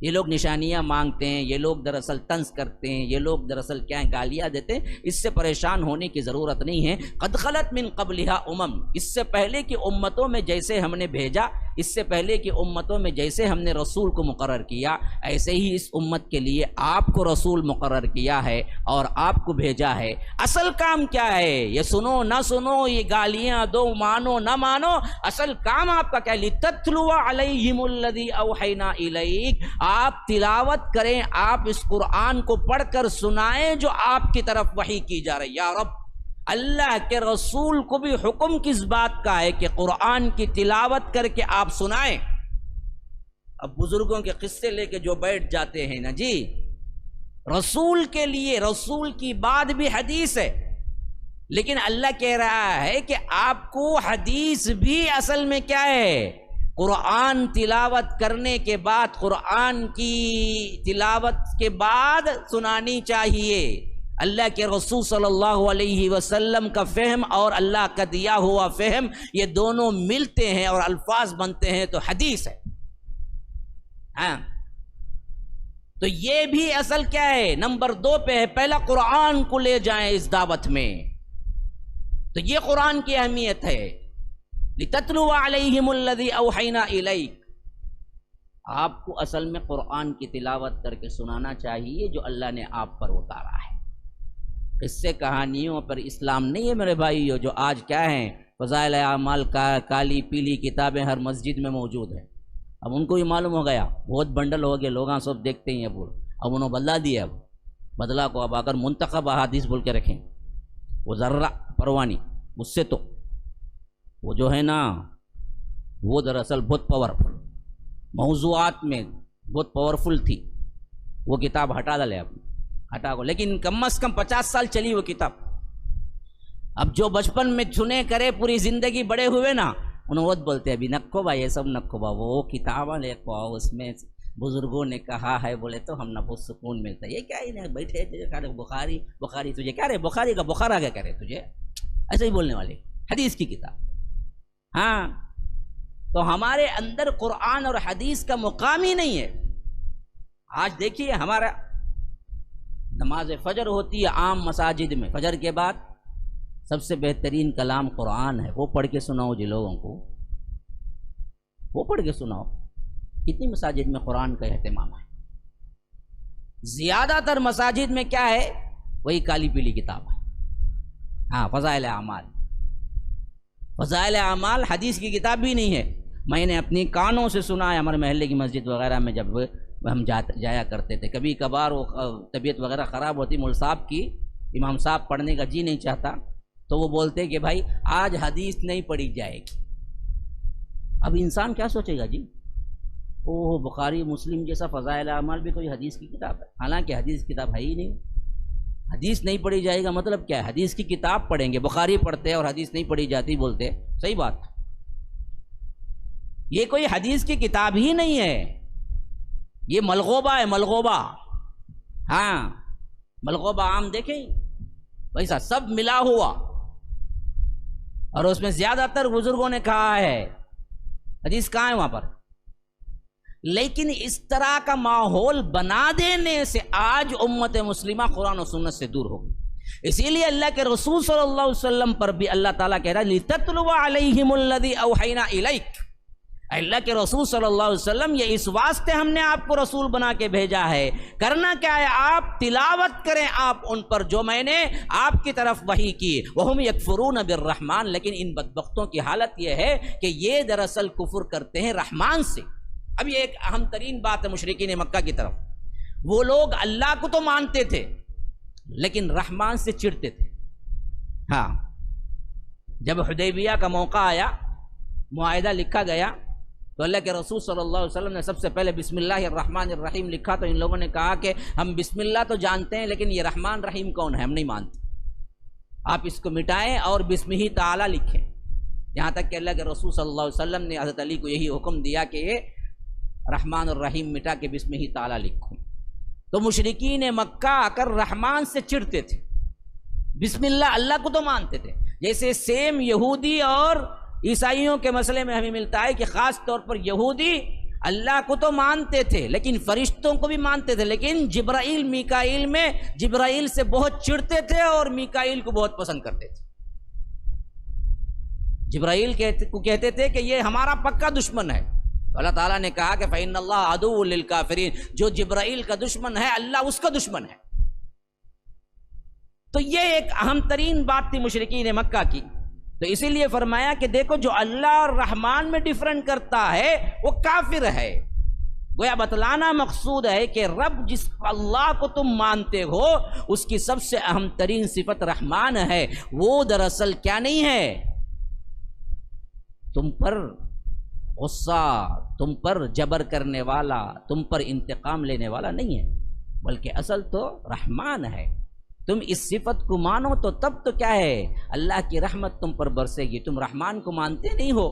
Speaker 3: یہ لوگ نشانیاں مانگتے ہیں، یہ لوگ دراصل طنز کرتے ہیں، یہ لوگ دراصل کیا گالیاں دیتے ہیں، اس سے پریشان ہونے کی ضرورت نہیں ہے. قد خلت من قبلها امم، اس سے پہلے کی امتوں میں جیسے ہم نے بھیجا، اس سے پہلے کی امتوں میں جیسے ہم نے رسول کو مقرر کیا، ایسے ہی اس امت کے لیے آپ کو رسول مقرر کیا ہے اور آپ کو بھیجا ہے. اصل کام کیا ہے؟ یہ سنو نہ سنو، یہ گالیاں دو، مانو نہ مانو، اصل کام آپ کا کیا ہے؟ لِتَتْلُوَ عَلَيْهِمُ الَّذِي أَوْحَيْنَا إِلَيْكَ، آپ تلاوت کریں، آپ اس قرآن کو پڑھ کر سنائیں جو آپ کی طرف وحی کی جا رہی. یا رب، اللہ کے رسول کو بھی حکم کس بات کا ہے کہ قرآن کی تلاوت کر کے آپ سنائیں. اب بزرگوں کے قصے لے کے جو بیٹھ جاتے ہیں نا جی، رسول کے لیے رسول کی بات بھی حدیث ہے، لیکن اللہ کہہ رہا ہے کہ آپ کو حدیث بھی اصل میں کیا ہے؟ قرآن تلاوت کرنے کے بعد، قرآن کی تلاوت کے بعد سنانی چاہیے. اللہ کے رسول صلی اللہ علیہ وسلم کا فہم اور اللہ کا دیا ہوا فہم، یہ دونوں ملتے ہیں اور الفاظ بنتے ہیں تو حدیث ہے. ہاں، تو یہ بھی اصل کیا ہے؟ نمبر 2 پہ ہے. پہلا قرآن کو لے جائیں اس دعوت میں، تو یہ قرآن کی اہمیت ہے. لِتَتْلُوَ عَلَيْهِمُ الَّذِي أَوْحَيْنَا إِلَيْكَ، آپ کو اصل میں قرآن کی تلاوت کر کے سنانا چاہیے جو اللہ نے آپ پر اتارا ہے. اس سے کہانیوں پر اسلام نہیں ہے میرے بھائیو، جو آج کیا ہیں فضائل اعمال کا کالی پیلی کتابیں ہر مسجد میں موجود ہیں. اب ان کو بھی معلوم ہو گیا، بہت بنڈل ہو گئے، لوگاں سب دیکھتے ہیں. اب انہوں بدلا دیا، اب بدلا کو اب اگر منتخب احادیث بول کے رکھیں، وہ ذرہ پروانی اس سے تو وہ جو ہے نا، وہ دراصل بہت پاورفل موضوعات میں بہت پاورفل تھی. وہ کتاب ہٹا ڈالے، اب ہٹا کو، لیکن کم از کم 50 سال چلی وہ کتاب. اب جو بچپن میں چنے کرے پوری زندگی بڑے ہوئے نا، انہوں وہ بولتے ہیں ابھی نکو با، یہ سب نکو با، وہ کتابیں لے کو آؤ، اس میں بزرگوں نے کہا ہے بولے تو ہم نہ بہت سکون ملتا ہے. یہ کیا ہی نہیں بیٹھے تجھے بخاری بخاری، تجھے کیا رہے بخاری کا بخار آ گیا کرے تجھے، ایسے ہی بولنے والے. حدیث کی کتاب. ہاں، تو ہمارے اندر قرآن اور حدیث کا مقام ہی نہیں ہے. آج دیکھیے ہمارا نماز فجر ہوتی ہے عام مساجد میں، فجر کے بعد سب سے بہترین کلام قرآن ہے، وہ پڑھ کے سناؤ جی لوگوں کو، وہ پڑھ کے سناؤ. کتنی مساجد میں قرآن کا اہتمام ہے؟ زیادہ تر مساجد میں کیا ہے؟ وہی کالی پیلی کتاب ہے. ہاں، فضائل اعمال، فضائل اعمال حدیث کی کتاب بھی نہیں ہے. میں نے اپنی کانوں سے سنا ہے، ہمارے محلے کی مسجد وغیرہ میں جب ہم جایا کرتے تھے، کبھی کبھار وہ طبیعت وغیرہ خراب ہوتی، مول صاحب کی، امام صاحب پڑھنے کا جی نہیں چاہتا، تو وہ بولتے کہ بھائی آج حدیث نہیں پڑھی جائے گی. اب انسان کیا سوچے گا جی، اوہ بخاری مسلم جیسا فضائل اعمال بھی کوئی حدیث کی کتاب ہے، حالانکہ حدیث کی کتاب ہے ہی نہیں. حدیث نہیں پڑھی جائے گا مطلب کیا ہے؟ حدیث کی کتاب پڑھیں گے، بخاری پڑھتے ہیں اور حدیث نہیں پڑھی جاتی بولتے. صحیح بات، یہ کوئی حدیث کی کتاب ہی نہیں ہے، یہ ملغوبہ ہے، ملغوبہ. ہاں، ملغوبہ عام دیکھیں ویسا سب ملا ہوا، اور اس میں زیادہ تر بزرگوں نے کہا ہے حدیث کہاں ہے وہاں پر. لیکن اس طرح کا ماحول بنا دینے سے آج امت مسلمہ قرآن و سنت سے دور ہو گئی. اسی لیے اللہ کے رسول صلی اللہ علیہ وسلم پر بھی اللہ تعالیٰ کہہ رہا ہے لِتَتْلُوَ عَلَيْهِمُ الَّذِي أَوْحَيْنَا إِلَيْكَ، اللہ کے رسول صلی اللہ علیہ وسلم یہ اس واسطے ہم نے آپ کو رسول بنا کے بھیجا ہے، کرنا کیا ہے؟ آپ تلاوت کریں آپ ان پر جو میں نے آپ کی طرف وحی کی۔ وہم یکفرون بالرحمن، لیکن ان بدبختوں کی حالت یہ ہے کہ یہ دراصل کفر کرتے ہیں رحمان سے۔ اب یہ ایک اہم ترین بات ہے مشرکین مکہ کی طرف، وہ لوگ اللہ کو تو مانتے تھے لیکن رحمان سے چڑھتے تھے۔ ہاں، جب حدیبیہ کا موقع آیا، معاہدہ لکھا گیا، تو اللہ کے رسول صلی اللہ علیہ وسلم نے سب سے پہلے بسم اللہ الرحمن الرحیم لکھا، تو ان لوگوں نے کہا کہ ہم بسم اللہ تو جانتے ہیں لیکن یہ رحمان رحیم کون ہے ہم نہیں مانتے، آپ اس کو مٹائیں اور بسم ہی تعالی لکھیں۔ یہاں تک کہ اللہ کے رسول صلی اللہ علیہ وسلم نے حضرت علی کو یہی حکم دیا کہ یہ رحمان الرحیم مٹا کے بسم ہی تعالی لکھو۔ تو مشرکین مکہ آ کر رحمان سے چڑھتے تھے، بسم اللہ کو تو مانتے تھے۔ جیسے سیم یہودی اور عیسائیوں کے مسئلے میں ہمیں ملتا ہے کہ خاص طور پر یہودی اللہ کو تو مانتے تھے لیکن فرشتوں کو بھی مانتے تھے، لیکن جبرائیل میکائیل میں جبرائیل سے بہت چڑھتے تھے اور میکائیل کو بہت پسند کرتے تھے۔ جبرائیل کو کہتے تھے کہ یہ ہمارا پکا دشمن ہے، تو اللہ تعالیٰ نے کہا کہ فَإِنَّ اللَّهَ عَدُوٌّ لِلْكَافِرِينَ، جو جبرائیل کا دشمن ہے اللہ اس کا دشمن ہے۔ تو یہ ایک اہم ترین بات تھی مشرکین مکہ کی، تو اسی لیے فرمایا کہ دیکھو جو اللہ اور رحمان میں ڈیفرنٹ کرتا ہے وہ کافر ہے۔ گویا بتلانا مقصود ہے کہ رب جس اللہ کو تم مانتے ہو اس کی سب سے اہم ترین صفت رحمان ہے، وہ دراصل کیا نہیں ہے؟ تم پر غصہ، تم پر جبر کرنے والا، تم پر انتقام لینے والا نہیں ہے، بلکہ اصل تو رحمان ہے۔ تم اس صفت کو مانو تو تب تو کیا ہے؟ اللہ کی رحمت تم پر برسے گی۔ تم رحمان کو مانتے نہیں ہو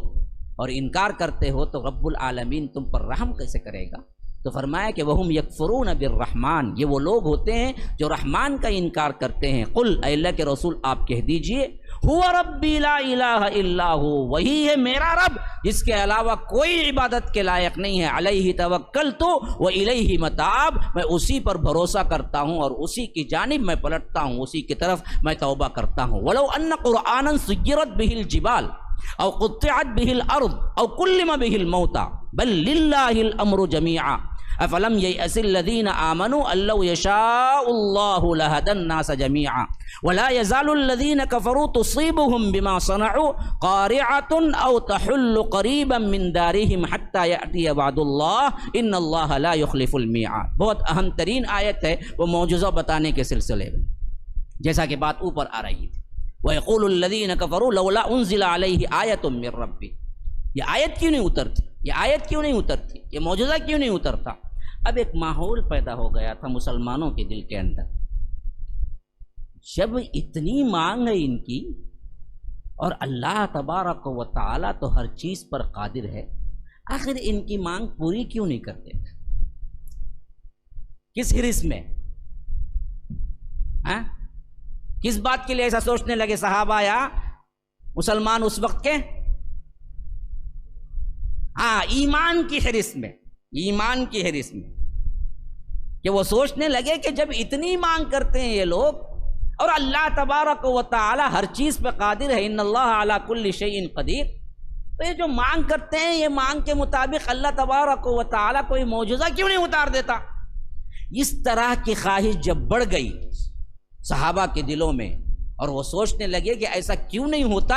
Speaker 3: اور انکار کرتے ہو تو رب العالمین تم پر رحم کیسے کرے گا؟ تو فرمایا کہ وہم یکفرون بالرحمن، یہ وہ لوگ ہوتے ہیں جو رحمان کا انکار کرتے ہیں۔ قل، اے اللہ کے رسول آپ کہہ دیجئے، هو ربی لا الہ الا ہو، وہی ہے میرا رب جس کے علاوہ کوئی عبادت کے لائق نہیں ہے۔ علیہ توکلت و الیہ متاب، میں اسی پر بھروسہ کرتا ہوں اور اسی کی جانب میں پلٹتا ہوں، اسی کی طرف میں توبہ کرتا ہوں۔ ولو ان قرآنا سیرت بہ الجبال او قطعت بہ الارض او کلم بہ الموتى بل للہ الامر جمیعا افلم ییأس الذین آمنوا ان لو یشاء اللہ لہدی الناس جمیعا ولا یزال الذین کفروا تصیبهم بما صنعوا قارعة او تحل قریبا من دارهم حتی یأتی وعد اللہ ان اللہ لا یخلف المیعاد۔ بہت اہم ترین آیت ہے وہ معجزہ بتانے کے سلسلے میں، جیسا کہ بات اوپر آ رہی تھی۔ وَيَقُولُ الَّذِينَ كَفَرُوا لَوْلَا أُنزِلَ عَلَيْهِ آيَةٌ مِّن رَّبِّهِ، یہ آیت کیوں نہیں اترتی، یہ آیت کیوں نہیں اترتی، یہ معجزہ کیوں نہیں اترتا؟ اب ایک ماحول پیدا ہو گیا تھا مسلمانوں کے دل کے اندر، جب اتنی مانگ ہے ان کی اور اللہ تبارک و تعالیٰ تو ہر چیز پر قادر ہے، آخر ان کی مانگ پوری کیوں نہیں کرتے؟ کس حرص میں؟ ہاں، کس بات کے لیے ایسا سوچنے لگے صحابہ یا مسلمان اس وقت کے؟ ہاں، ایمان کی حرص میں، ایمان کی حرص میں، کہ وہ سوچنے لگے کہ جب اتنی مانگ کرتے ہیں یہ لوگ اور اللہ تبارک و تعالی ہر چیز پہ قادر ہے، ان اللہ علی کل شیء قدیر، تو یہ جو مانگ کرتے ہیں یہ مانگ کے مطابق اللہ تبارک و تعالی کوئی معجزہ کیوں نہیں اتار دیتا؟ اس طرح کی خواہش جب بڑھ گئی صحابہ کے دلوں میں اور وہ سوچنے لگے کہ ایسا کیوں نہیں ہوتا،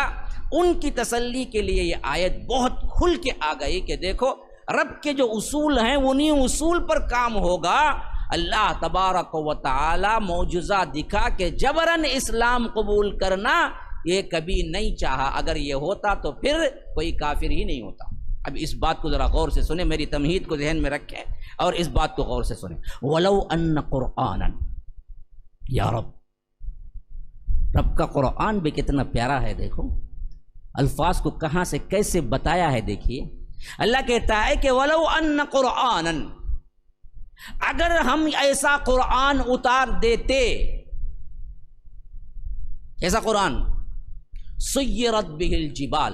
Speaker 3: ان کی تسلی کے لیے یہ آیت بہت کھل کے آ گئی کہ دیکھو رب کے جو اصول ہیں انہی اصول پر کام ہوگا۔ اللہ تبارک و تعالی معجزہ دکھا کہ جبراً اسلام قبول کرنا یہ کبھی نہیں چاہا، اگر یہ ہوتا تو پھر کوئی کافر ہی نہیں ہوتا۔ اب اس بات کو ذرا غور سے سنیں، میری تمہید کو ذہن میں رکھیں اور اس بات کو غور سے سنیں۔ وَلَوْ أَنَّ قُرْآنًا، یا رب کا قرآن بھی کتنا پیارا ہے، دیکھو الفاظ کو کہاں سے کیسے بتایا ہے۔ دیکھیے اللہ کہتا ہے کہ وَلَوْ أَنَّ قُرْآنًا، اگر ہم ایسا قرآن اتار دیتے، ایسا قرآن سیرت بہ الجبال،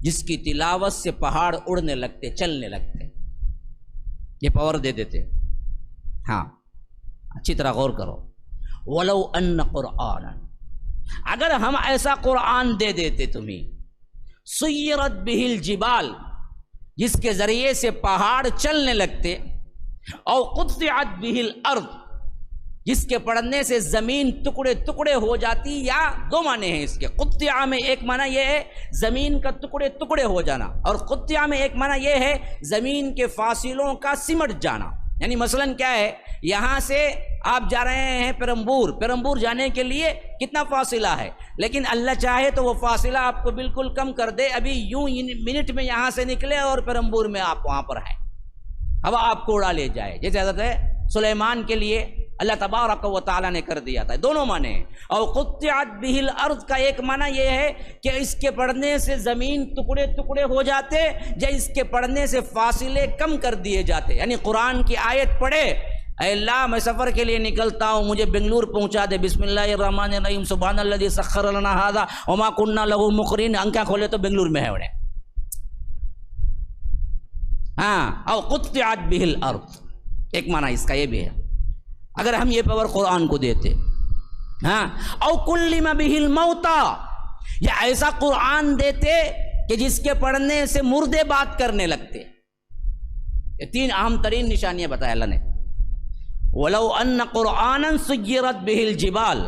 Speaker 3: جس کی تلاوت سے پہاڑ اڑنے لگتے، چلنے لگتے، یہ پاور دے دیتے۔ ہاں، اچھی طرح غور کرو، وَلَوْ أَنَّ قُرْآنًا، اگر ہم ایسا قرآن دے دیتے تمہیں سیرت بہ الجبال، جس کے ذریعے سے پہاڑ چلنے لگتے، اور قطعت بہ الارض، جس کے پڑھنے سے زمین ٹکڑے ٹکڑے ہو جاتی، یا دو معنی ہیں اس کے۔ قطعہ میں ایک معنی یہ ہے زمین کا ٹکڑے ٹکڑے ہو جانا، اور قطعہ میں ایک معنی یہ ہے زمین کے فاصلوں کا سمٹ جانا۔ یعنی مثلاً کیا ہے، یہاں سے آپ جا رہے ہیں پیرمبور جانے کے لیے کتنا فاصلہ ہے، لیکن اللہ چاہے تو وہ فاصلہ آپ کو بالکل کم کر دے، ابھی یوں منٹ میں یہاں سے نکلے اور پیرمبور میں آپ وہاں پر ہیں، اب آپ کو اڑا لے جائے، جیسے حضرت سلیمان کے لیے اللہ تبارک و تعالیٰ نے کر دیا تھا۔ دونوں معنی ہیں۔ اور قطعت بہ الارض کا ایک معنی یہ ہے کہ اس کے پڑھنے سے زمین ٹکڑے ٹکڑے ہو جاتے، یا اس کے پڑھنے سے فاصلے کم کر دیے جاتے۔ یعنی قرآن کی آیت پڑھے، اے اللہ میں سفر کے لیے نکلتا ہوں، مجھے بنگلور پہنچا دے، بسم اللہ الرحمن الرحیم، سبحان الذی سخر لنا ھذا وما كنا له مقرنین، آنکھیں کھولے تو بنگلور میں ہے انہیں۔ ہاں، او قطعت بہ الارض، ایک معنی اس کا یہ بھی ہے، اگر ہم یہ پاور قرآن کو دیتے۔ ہاں، او کلم بہ الموتى، یا ایسا قرآن دیتے کہ جس کے پڑھنے سے مردے بات کرنے لگتے۔ یہ تین اہم ترین نشانیاں بتایا اللہ نے۔ وَلَوْ أَنَّ قُرْآنًا سُيِّرَتْ بِهِ الْجِبَالِ،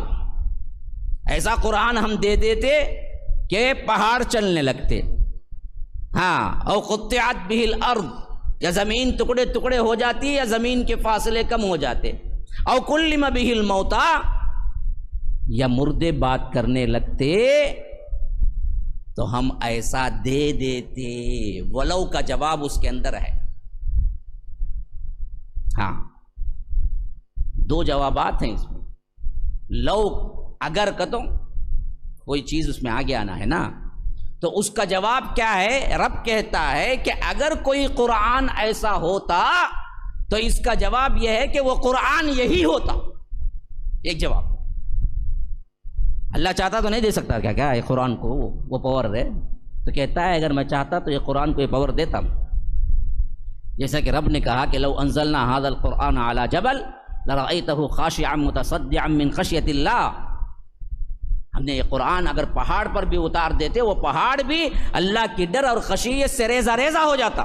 Speaker 3: ایسا قرآن ہم دے دیتے کہ پہاڑ چلنے لگتے۔ ہاں، او قطعت بِهِ الْأَرْض، یا زمین ٹکڑے ٹکڑے ہو جاتی، یا زمین کے فاصلے کم ہو جاتے۔ او کلم بہ الموتى، یا مردے بات کرنے لگتے تو ہم ایسا دے دیتے۔ ولو کا جواب اس کے اندر ہے۔ ہاں، دو جوابات ہیں اس میں۔ لو اگر کہتا ہوں کوئی چیز اس میں آگے آنا ہے نا، تو اس کا جواب کیا ہے؟ رب کہتا ہے کہ اگر کوئی قرآن ایسا ہوتا تو اس کا جواب یہ ہے کہ وہ قرآن یہی ہوتا۔ ایک جواب۔ اللہ چاہتا تو نہیں دے سکتا کیا یہ قرآن کو وہ پاور ہے؟ تو کہتا ہے اگر میں چاہتا تو یہ قرآن کو یہ پاور دیتا۔ جیسا کہ رب نے کہا کہ لو انزلنا هذا القرآن على جبل لرأيته خاشعا متصدعا من خشية اللہ، ہم نے یہ قرآن اگر پہاڑ پر بھی اتار دیتے، وہ پہاڑ بھی اللہ کی ڈر اور خشیت سے ریزہ ریزہ ہو جاتا۔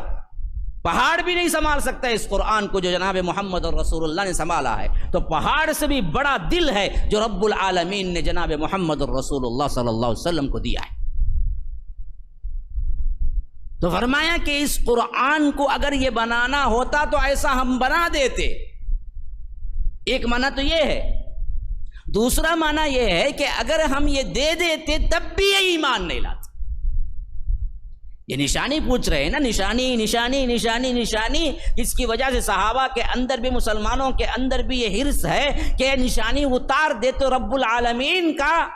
Speaker 3: پہاڑ بھی نہیں سنبھال سکتا اس قرآن کو جو جناب محمد اور رسول اللہ نے سنبھالا ہے، تو پہاڑ سے بھی بڑا دل ہے جو رب العالمین نے جناب محمد اور رسول اللہ صلی اللہ علیہ وسلم کو دیا ہے۔ تو فرمایا کہ اس قرآن کو اگر یہ بنانا ہوتا تو ایسا ہم بنا دیتے۔ ایک معنی تو یہ ہے۔ دوسرا معنی یہ ہے کہ اگر ہم یہ دے دیتے تب بھی یہ ایمان نہیں لاتے۔ یہ نشانی پوچھ رہے ہیں نا، نشانی نشانی نشانی نشانی، جس کی وجہ سے صحابہ کے اندر بھی، مسلمانوں کے اندر بھی یہ حرص ہے کہ نشانی اتار دے تو رب العالمین کا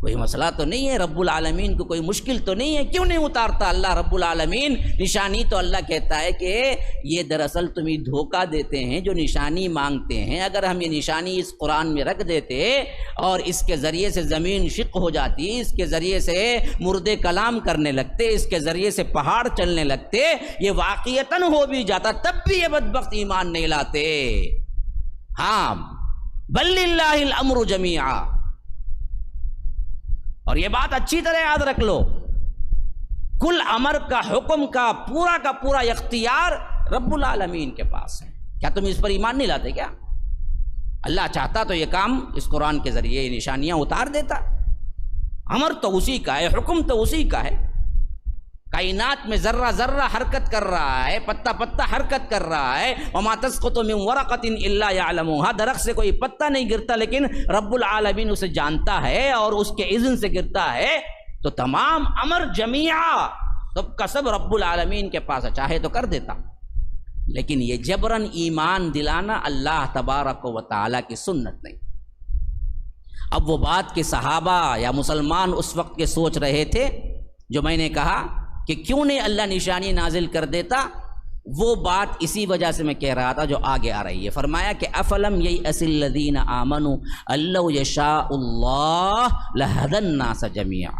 Speaker 3: کوئی مسئلہ تو نہیں ہے، رب العالمین کو کوئی مشکل تو نہیں ہے، کیوں نہیں اتارتا اللہ رب العالمین نشانی؟ تو اللہ کہتا ہے کہ یہ دراصل تمہیں دھوکہ دیتے ہیں جو نشانی مانگتے ہیں۔ اگر ہم یہ نشانی اس قرآن میں رکھ دیتے اور اس کے ذریعے سے زمین شق ہو جاتی، اس کے ذریعے سے مردے کلام کرنے لگتے، اس کے ذریعے سے پہاڑ چلنے لگتے، یہ واقعتاً ہو بھی جاتا، تب بھی یہ بدبخت ایمان نہیں لاتے۔ ہاں، بل للہ الامر جمیعا، اور یہ بات اچھی طرح یاد رکھ لو، کل امر کا، حکم کا پورا اختیار رب العالمین کے پاس ہے۔ کیا تم اس پر ایمان نہیں لاتے کیا؟ اللہ چاہتا تو یہ کام اس قرآن کے ذریعے یہ نشانیاں اتار دیتا۔ امر تو اسی کا ہے، حکم تو اسی کا ہے۔ کائنات میں ذرہ ذرہ حرکت کر رہا ہے، پتا پتا حرکت کر رہا ہے۔ وما تسقط من ورقۃ الا يعلمها، درخت سے کوئی پتا نہیں گرتا لیکن رب العالمین اسے جانتا ہے اور اس کے اذن سے گرتا ہے۔ تو تمام امر جمیعا سب کا سب رب العالمین کے پاس ہے، چاہے تو کر دیتا، لیکن یہ جبراً ایمان دلانا اللہ تبارک و تعالیٰ کی سنت نہیں۔ اب وہ بات کہ صحابہ یا مسلمان اس وقت کے سوچ رہے تھے جو میں نے کہا کہ کیوں نہیں اللہ نشانی نازل کر دیتا، وہ بات اسی وجہ سے میں کہہ رہا تھا جو آگے آ رہی ہے۔ فرمایا کہ افلم ییأس الذین آمنوا ان لو یشاء اللہ لہدی الناس جمیعا،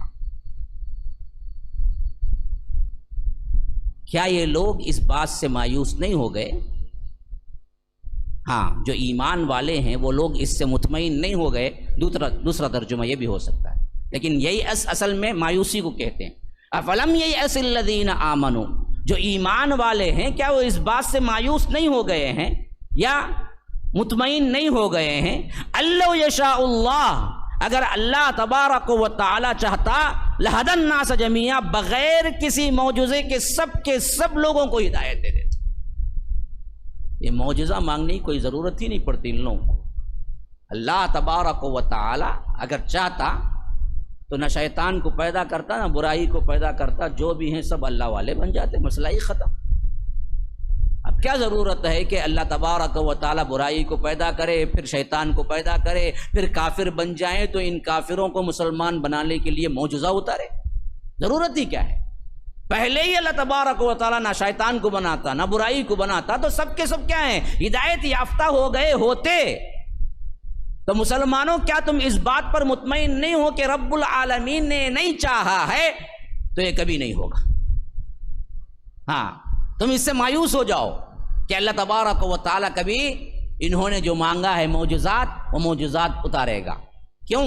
Speaker 3: کیا یہ لوگ اس بات سے مایوس نہیں ہو گئے؟ ہاں، جو ایمان والے ہیں وہ لوگ اس سے مطمئن نہیں ہو گئے۔ دوسرا ترجمہ یہ بھی ہو سکتا ہے
Speaker 2: لیکن ییأس اصل میں مایوسی کو کہتے ہیں. افلم ییأس الذین آمنوا، جو ایمان والے ہیں کیا وہ اس بات سے مایوس نہیں ہو گئے ہیں یا مطمئن نہیں ہو گئے ہیں؟ اللہ یشاء اللہ، اگر اللہ تبارک و تعالی چاہتا لہدی الناس جمیعا، بغیر کسی معجزے کے سب لوگوں کو ہدایت دے دیتا. یہ معجزہ مانگنے کی کوئی ضرورت ہی نہیں پڑتی ان لوگوں کو. اللہ تبارک و تعالی اگر چاہتا تو نہ شیطان کو پیدا کرتا نہ برائی کو پیدا کرتا، جو بھی ہیں سب اللہ والے بن جاتے، مسئلہ ہی ختم. اب کیا ضرورت ہے کہ اللہ تبارک و تعالی برائی کو پیدا کرے، پھر شیطان کو پیدا کرے، پھر کافر بن جائیں تو ان کافروں کو مسلمان بنانے کے لیے معجزہ اتارے؟ ضرورت ہی کیا ہے؟ پہلے ہی اللہ تبارک و تعالی نہ شیطان کو بناتا نہ برائی کو بناتا تو سب کے سب کیا ہیں؟ ہدایت یافتہ ہو گئے ہوتے. تو مسلمانوں کیا تم اس بات پر مطمئن نہیں ہو کہ رب العالمین نے نہیں چاہا ہے تو یہ کبھی نہیں ہوگا؟ ہاں، تم اس سے مایوس ہو جاؤ کہ اللہ تبارک و تعالی کبھی انہوں نے جو مانگا ہے معجزات، وہ معجزات اتارے گا. کیوں؟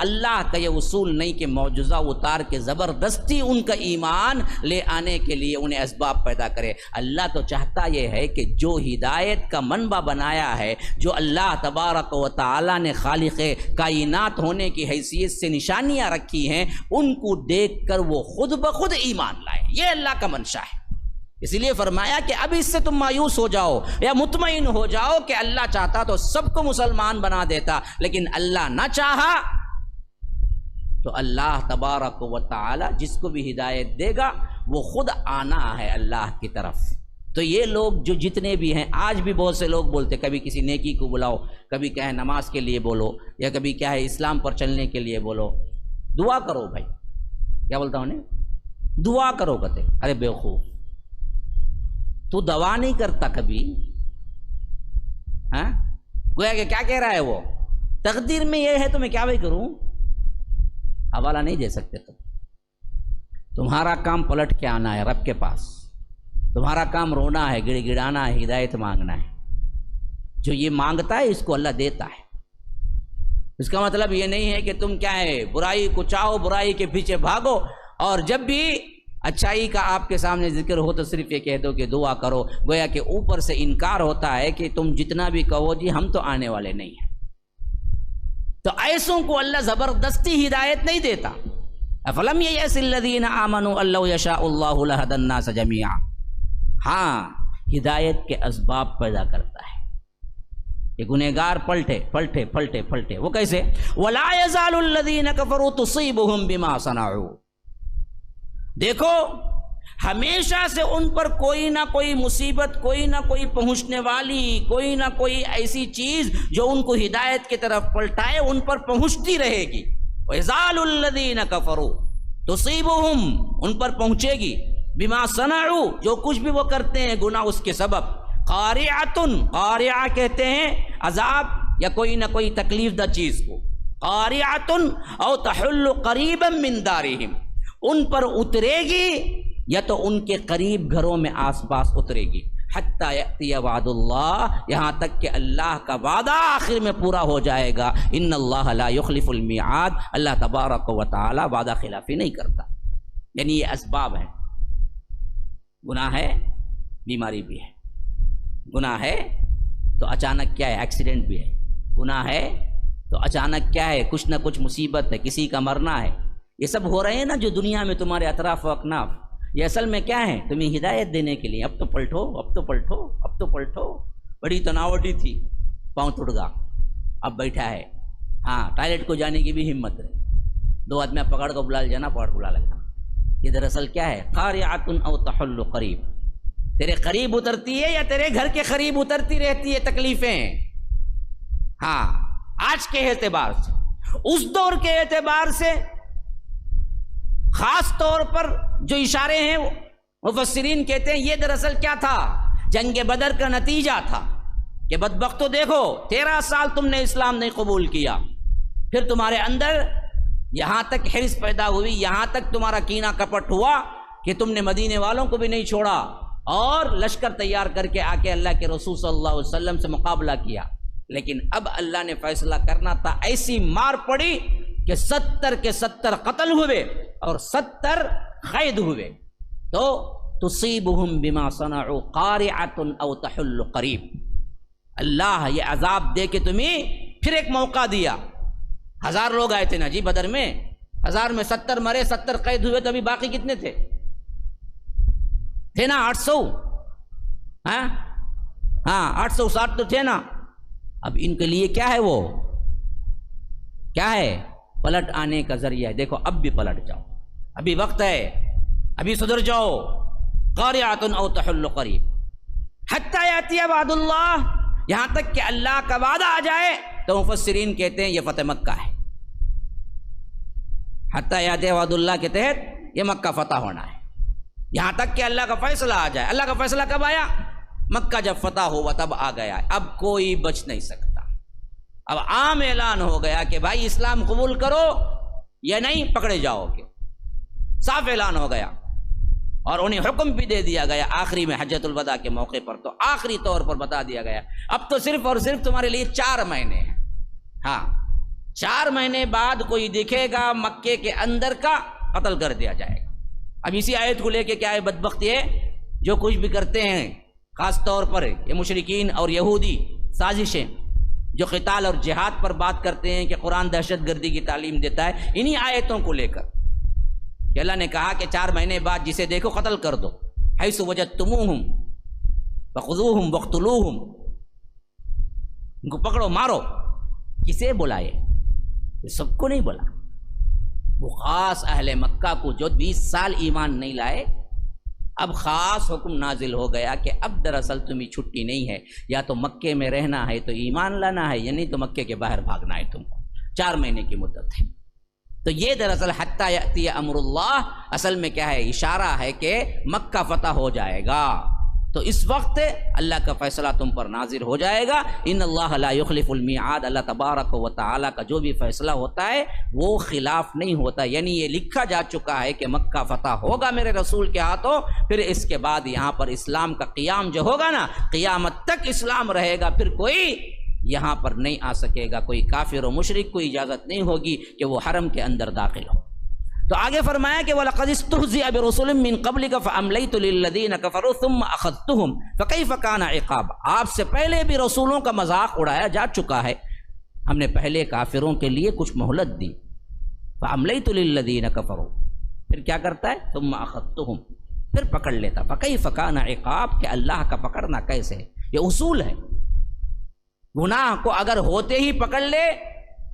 Speaker 2: اللہ کا یہ اصول نہیں کہ معجزہ اتار کے زبردستی ان کا ایمان لے آنے کے لیے انہیں اسباب پیدا کرے. اللہ تو چاہتا یہ ہے کہ جو ہدایت کا منبع بنایا ہے، جو اللہ تبارک و تعالی نے خالق کائنات ہونے کی حیثیت سے نشانیاں رکھی ہیں، ان کو دیکھ کر وہ خود بخود ایمان لائے. یہ اللہ کا منشا ہے. اسی لیے فرمایا کہ اب اس سے تم مایوس ہو جاؤ یا مطمئن ہو جاؤ کہ اللہ چاہتا تو سب کو مسلمان بنا دیتا، لیکن اللہ نہ چاہا تو اللہ تبارک و تعالی جس کو بھی ہدایت دے گا وہ خود آنا ہے اللہ کی طرف. تو یہ لوگ جو جتنے بھی ہیں، آج بھی بہت سے لوگ بولتے، کبھی کسی نیکی کو بلاؤ، کبھی کیا ہے نماز کے لیے بولو، یا کبھی کیا ہے اسلام پر چلنے کے لیے بولو. دعا کرو بھائی، کیا بولتا ہوں نے؟ دعا کرو کہتے. ارے بیوقوف، تو دعا نہیں کرتا کبھی؟ ہاں، گویا کہ کیا کہہ رہا ہے وہ؟ تقدیر میں یہ ہے تو میں کیا بھائی کروں؟ حوالہ نہیں دے سکتے. تمہارا کام پلٹ کے آنا ہے رب کے پاس. تمہارا کام رونا ہے، گڑ گڑانا ہے، ہدایت مانگنا ہے. جو یہ مانگتا ہے اس کو اللہ دیتا ہے. اس کا مطلب یہ نہیں ہے کہ تم کیا ہے برائی کو چاہو، برائی کے پیچھے بھاگو، اور جب بھی اچھائی کا آپ کے سامنے ذکر ہو تو صرف یہ کہہ دو کہ دعا کرو. گویا کہ اوپر سے انکار ہوتا ہے کہ تم جتنا بھی کہو جی ہم تو آنے والے نہیں ہیں. تو ایسوں کو اللہ زبردستی ہدایت نہیں دیتا. افلم ییأس الذین آمنوا ان لو یشاء اللہ لہدی الناس جمیعا. ہاں، ہدایت کے اسباب پیدا کرتا ہے. یہ گنہگار پلٹے. وہ کیسے؟ ولا یزال الذین کفروا تصیبهم بما صنعوا. دیکھو، ہمیشہ سے ان پر کوئی نہ کوئی مصیبت، کوئی نہ کوئی پہنچنے والی، کوئی نہ کوئی ایسی چیز جو ان کو ہدایت کی طرف پلٹائے ان پر پہنچتی رہے گی. وَيَزَالُ الَّذِينَ كَفَرُوا تُصِيبُهُمْ، ان پر پہنچے گی بما صنعوا، جو کچھ بھی وہ کرتے ہیں گناہ اس کے سبب. قاریعہ کہتے ہیں عذاب یا کوئی نہ کوئی تکلیف دہ چیز کو. قاریعۃ او تحل قریبا من دارہم، ان پر اترے گی یا تو ان کے قریب گھروں میں آس پاس اترے گی. حتی یأتی وعد اللہ، یہاں تک کہ اللہ کا وعدہ آخر میں پورا ہو جائے گا. ان اللہ لا یخلف المیعاد، اللہ تبارک و تعالی وعدہ خلافی نہیں کرتا. یعنی یہ اسباب ہیں. گناہ ہے، بیماری بھی ہے. گناہ ہے تو اچانک کیا ہے ایکسیڈنٹ بھی ہے. گناہ ہے تو اچانک کیا ہے کچھ نہ کچھ مصیبت ہے، کسی کا مرنا ہے. یہ سب ہو رہے ہیں نا جو دنیا میں تمہارے اطراف و اکناف. یہ اصل میں کیا ہے؟ تمہیں ہدایت دینے کے لیے. اب تو پلٹو. بڑی تناوٹی تھی، پاؤں ٹوٹ گا، اب بیٹھا ہے. ہاں، ٹوائلٹ کو جانے کی بھی ہمت ہے. 2 آدمی پکڑ کو بلا جانا، پکڑ بلا لگنا. یہ دراصل کیا ہے؟ قاریعۃ او تحل قریب. تیرے قریب اترتی ہے یا تیرے گھر کے قریب اترتی رہتی ہے تکلیفیں. ہاں، آج کے اعتبار سے، اس دور کے اعتبار سے خاص طور پر جو اشارے ہیں مفسرین کہتے ہیں یہ دراصل کیا تھا؟ جنگ بدر کا نتیجہ تھا کہ بدبختو دیکھو 13 سال تم نے اسلام نہیں قبول کیا، پھر تمہارے اندر یہاں تک حرص پیدا ہوئی، یہاں تک تمہارا کینہ کپٹ ہوا کہ تم نے مدینے والوں کو بھی نہیں چھوڑا اور لشکر تیار کر کے آ کے اللہ کے رسول صلی اللہ علیہ وسلم سے مقابلہ کیا. لیکن اب اللہ نے فیصلہ کرنا تھا، ایسی مار پڑی
Speaker 3: کہ 70 کے 70 قتل ہوئے اور 70 قید ہوئے، تو تصیبہم بما صنعوا قارعۃ او تحل قریب، اللہ یہ عذاب دے کے تمہیں پھر ایک موقع دیا۔ 1000 لوگ آئے تھے نا جی بدر میں، 1000 میں 70 مرے، 70 قید ہوئے، تو ابھی باقی کتنے تھے نا 800، ہاں 860 تو تھے نا۔ اب ان کے لیے کیا ہے، وہ کیا ہے، پلٹ آنے کا ذریعہ ہے۔ دیکھو اب بھی پلٹ جاؤ، ابھی وقت ہے، ابھی صدر جاؤ۔ قارعۃ او تحل قریب حتی یاتی وعد اللہ، یہاں تک کہ اللہ کا وعدہ آ جائے تو مفسرین کہتے ہیں یہ فتح مکہ ہے۔ حتی یاتی وعد اللہ کے تحت یہ مکہ فتح ہونا ہے، یہاں تک کہ اللہ کا فیصلہ آ جائے۔ اللہ کا فیصلہ کب آیا؟ مکہ جب فتح ہوا تب آ گیا ہے، اب کوئی بچ نہیں سکتا۔ اب عام اعلان ہو گیا کہ بھائی اسلام قبول کرو یا نہیں، پکڑے جاؤ گے، صاف اعلان ہو گیا۔ اور انہیں حکم بھی دے دیا گیا آخری میں حجۃ الوداع کے موقع پر، تو آخری طور پر بتا دیا گیا اب تو صرف اور صرف تمہارے لیے 4 مہینے ہیں، ہاں 4 مہینے بعد کوئی دکھے گا مکے کے اندر کا قتل کر دیا جائے گا۔ اب اسی آیت کو لے کے کیا ہے بدبختی ہے، جو کچھ بھی کرتے ہیں خاص طور پر یہ مشرکین اور یہودی سازشیں جو قتال اور جہاد پر بات کرتے ہیں کہ قرآن دہشت گردی کی تعلیم دیتا ہے، انہی آیتوں کو لے کر کہ اللہ نے کہا کہ 4 مہینے بعد جسے دیکھو قتل کر دو، حیث وجدتموہم فخذوہم واقتلوہم، ان کو پکڑو مارو۔ کسے بلائے؟ سب کو نہیں بلا، وہ خاص اہل مکہ کو جو 20 سال ایمان نہیں لائے، اب خاص حکم نازل ہو گیا کہ اب دراصل تمہیں چھٹی نہیں ہے، یا تو مکے میں رہنا ہے تو ایمان لانا ہے، یا نہیں تو مکے کے باہر بھاگنا ہے تم کو۔ 4 مہینے کی مدت ہے۔ تو یہ دراصل حتی یأتی امر اللہ اصل میں کیا ہے، اشارہ ہے کہ مکہ فتح ہو جائے گا، تو اس وقت اللہ کا فیصلہ تم پر نازل ہو جائے گا۔ ان اللہ لا یخلف المیعاد، اللہ تبارک و تعالیٰ کا جو بھی فیصلہ ہوتا ہے وہ خلاف نہیں ہوتا، یعنی یہ لکھا جا چکا ہے کہ مکہ فتح ہوگا میرے رسول کے ہاتھوں، پھر اس کے بعد یہاں پر اسلام کا قیام جو ہوگا نا، قیامت تک اسلام رہے گا، پھر کوئی یہاں پر نہیں آ سکے گا، کوئی کافر و مشرک کو اجازت نہیں ہوگی کہ وہ حرم کے اندر داخل ہو۔ تو آگے فرمایا کہ وَلَقَدِ اسْتُهْزِئَ بِرُسُلٍ مِّن قَبْلِكَ فَأَمْلَيْتُ لِلَّذِينَ كَفَرُوا ثُمَّ أَخَذْتُهُمْ فَكَيْفَ كَانَ عِقَابِ، آپ سے پہلے بھی رسولوں کا مذاق اڑایا جا چکا ہے، ہم نے پہلے کافروں کے لیے کچھ مہلت دی۔ فَأَمْلَيْتُ لِلَّذِينَ كَفَرُوا، پھر کیا کرتا ہے، ثُمَّ أَخَذْتُهُمْ، پھر پکڑ لیتا۔ فَكَيْفَ كَانَ عِقَابِ، کہ اللہ کا پکڑنا کیسے ہے، یہ اصول ہے۔ گناہ کو اگر ہوتے ہی پکڑ لے،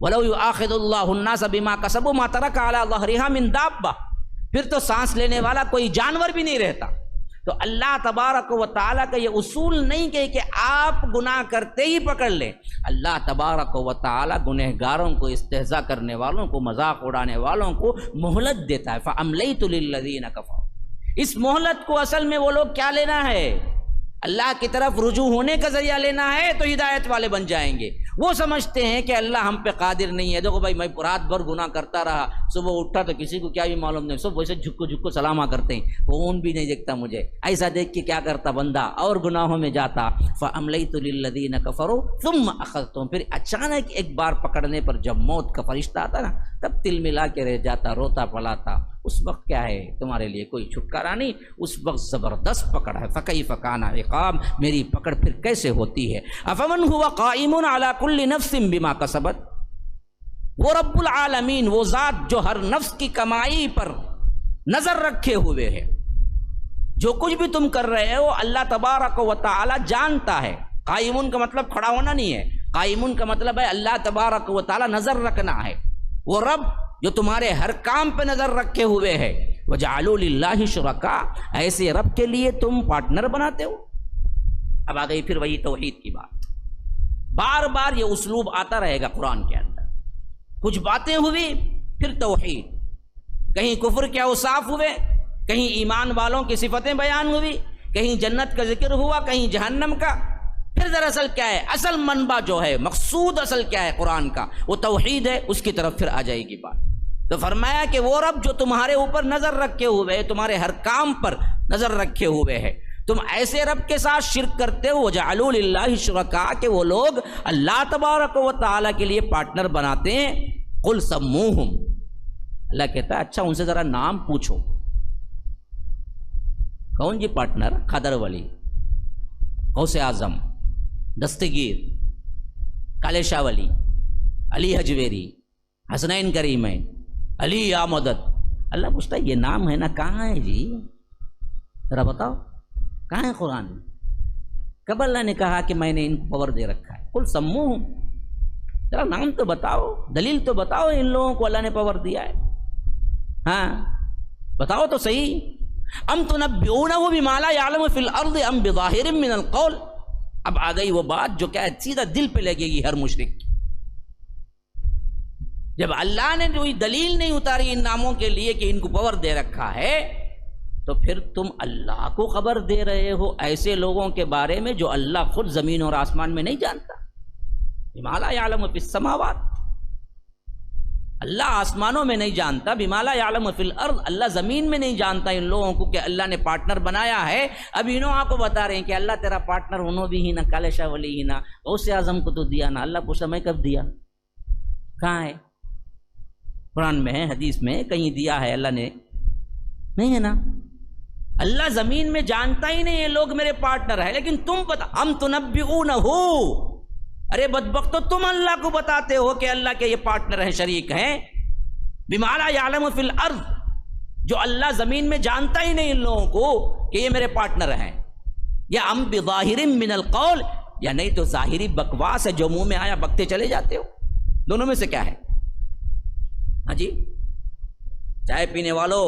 Speaker 3: وَلَوْ يُؤَاخِذُ اللَّهُ النَّاسَ بِمَا كَسَبُوا مَا تَرَكَ عَلَى ظَهْرِهَا مِن دَابَّةٍ، پھر تو سانس لینے والا کوئی جانور بھی نہیں رہتا۔ تو اللہ تبارک و تعالیٰ کا یہ اصول نہیں کہ آپ گناہ کرتے ہی پکڑ لیں، اللہ تبارک و تعالیٰ گنہگاروں کو، استہزاء کرنے والوں کو، مذاق اڑانے والوں کو مہلت دیتا ہے۔ فَأَمْلَيْتُ لِلَّذِينَ كَفَرُوا، اس مہلت کو اصل میں وہ لوگ کیا لینا ہے، اللہ کی طرف رجوع ہونے کا ذریعہ لینا ہے تو ہدایت والے بن جائیں گے۔ وہ سمجھتے ہیں کہ اللہ ہم پہ قادر نہیں ہے، دیکھو بھائی میں رات بھر گناہ کرتا رہا، صبح اٹھا تو کسی کو کیا بھی معلوم نہیں، سب ویسے جھکو سلامہ کرتے ہیں، فون بھی نہیں دیکھتا مجھے، ایسا دیکھ کے کیا کرتا بندہ، اور گناہوں میں جاتا۔ فَأَمْلَيْتُ لِلَّذِينَ كَفَرُوا ثُمَّ أَخَذْتُهُمْ، پھر اچانک ایک بار پکڑنے پر جب موت کا فرشتہ آتا نا، تب تل ملا کے رہ جاتا، روتا پلاتا، اس وقت کیا ہے تمہارے لیے کوئی چھٹکارا نہیں، اس وقت زبردست پکڑ ہے۔ فَكَيْفَ كَانَ عِقَابِ، میری پکڑ پھر کیسے ہوتی ہے۔ أَفَمَنْ هُوَ قَائِمٌ عَلَى كُلِّ نَفْسٍ بِمَا كَسَبَتْ، وہ رب العالمین، وہ ذات جو ہر نفس کی کمائی پر نظر رکھے ہوئے ہے، جو کچھ بھی تم کر رہے ہو اللہ تبارک و تعالی جانتا ہے۔ قائمون کا مطلب کھڑا ہونا نہیں ہے، قائمون کا مطلب ہے اللہ تبارک و تعالی نظر رکھنا ہے، وہ رب جو تمہارے ہر کام پہ نظر رکھے ہوئے ہے۔ وَجَعَلُوا لِلَّهِ شُرَكَاءَ، ایسے رب کے لیے تم پارٹنر بناتے ہو۔ اب آ گئی پھر وہی توحید کی بات، بار بار یہ اسلوب آتا رہے گا قرآن کے اندر، کچھ باتیں ہوئی پھر توحید، کہیں کفر کے اوصاف ہوئے، کہیں ایمان والوں کی صفتیں بیان ہوئی، کہیں جنت کا ذکر ہوا، کہیں جہنم کا، پھر دراصل کیا ہے اصل منبع جو ہے، مقصود اصل کیا ہے قرآن کا، وہ توحید ہے، اس کی طرف پھر آ جائے گی بات۔ تو فرمایا کہ وہ رب جو تمہارے اوپر نظر رکھے ہوئے ہے، تمہارے ہر کام پر نظر رکھے ہوئے ہے، تم ایسے رب کے ساتھ شرک کرتے ہو، وَجَعَلُوا لِلَّهِ شُرَكَاءَ، کہ وہ لوگ اللہ تبارک و تعالیٰ کے لیے پارٹنر بناتے ہیں۔ قل سموہم، اللہ کہتا ہے اچھا ان سے ذرا نام پوچھو. کون جی پارٹنر؟ قادر ولی، غوث اعظم، دستگیر، کالے شاہ ولی، علی حجویری، حسنین کریمین، علی یا مدد. اللہ پوچھتا ہے یہ نام ہے نا، کہاں ہے جی؟ ذرا بتاؤ کہاں ہے قرآن میں؟ کب اللہ نے کہا کہ میں نے ان کو پاور دے رکھا ہے؟ قل سموہم، ذرا نام تو بتاؤ، دلیل تو بتاؤ ان لوگوں کو اللہ نے پاور دیا ہے. ہاں بتاؤ تو صحیح. ام تنبئونہ بما لا یعلم فی الارض ام بظاہر من القول. اب آ گئی وہ بات جو کیا ہے سیدھا دل پہ لگے گی ہر مشرک. جب اللہ نے کوئی دلیل نہیں اتاری ان ناموں کے لیے کہ ان کو پاور دے رکھا ہے، تو پھر تم اللہ کو خبر دے رہے ہو ایسے لوگوں کے بارے میں جو اللہ خود زمین اور آسمان میں نہیں جانتا. بما لا یعلم فی السماوات، اللہ آسمانوں میں نہیں جانتا. بما لا یعلم فی الارض، اللہ زمین میں نہیں جانتا ان لوگوں کو کہ اللہ نے پارٹنر بنایا ہے. اب انہوں آپ کو بتا رہے ہیں کہ اللہ تیرا پارٹنر انہوں بھی ہی نہ، کالے شاہ ولی ہی نہ، غوث اعظم کو تو دیا نا. اللہ پوچھتا میں کب دیا؟ کہاں ہے؟ قرآن میں ہے، حدیث میں کہیں دیا ہے اللہ نے؟ نہیں ہے نا. اللہ زمین میں جانتا ہی نہیں یہ لوگ میرے پارٹنر ہے، لیکن تم بتا. ام تنبئونہ، ارے بدبخت تو تم اللہ کو بتاتے ہو کہ اللہ کے یہ پارٹنر ہیں، شریک ہیں. بما لا یعلم فی الارض، جو اللہ زمین میں جانتا ہی نہیں ان لوگوں کو کہ یہ میرے پارٹنر ہیں. یا ام بظاہر من القول، یا نہیں تو ظاہری بکواس ہے جو منہ میں آیا بکتے چلے جاتے ہو. دونوں میں سے کیا ہے؟ ہاں جی، چائے پینے والوں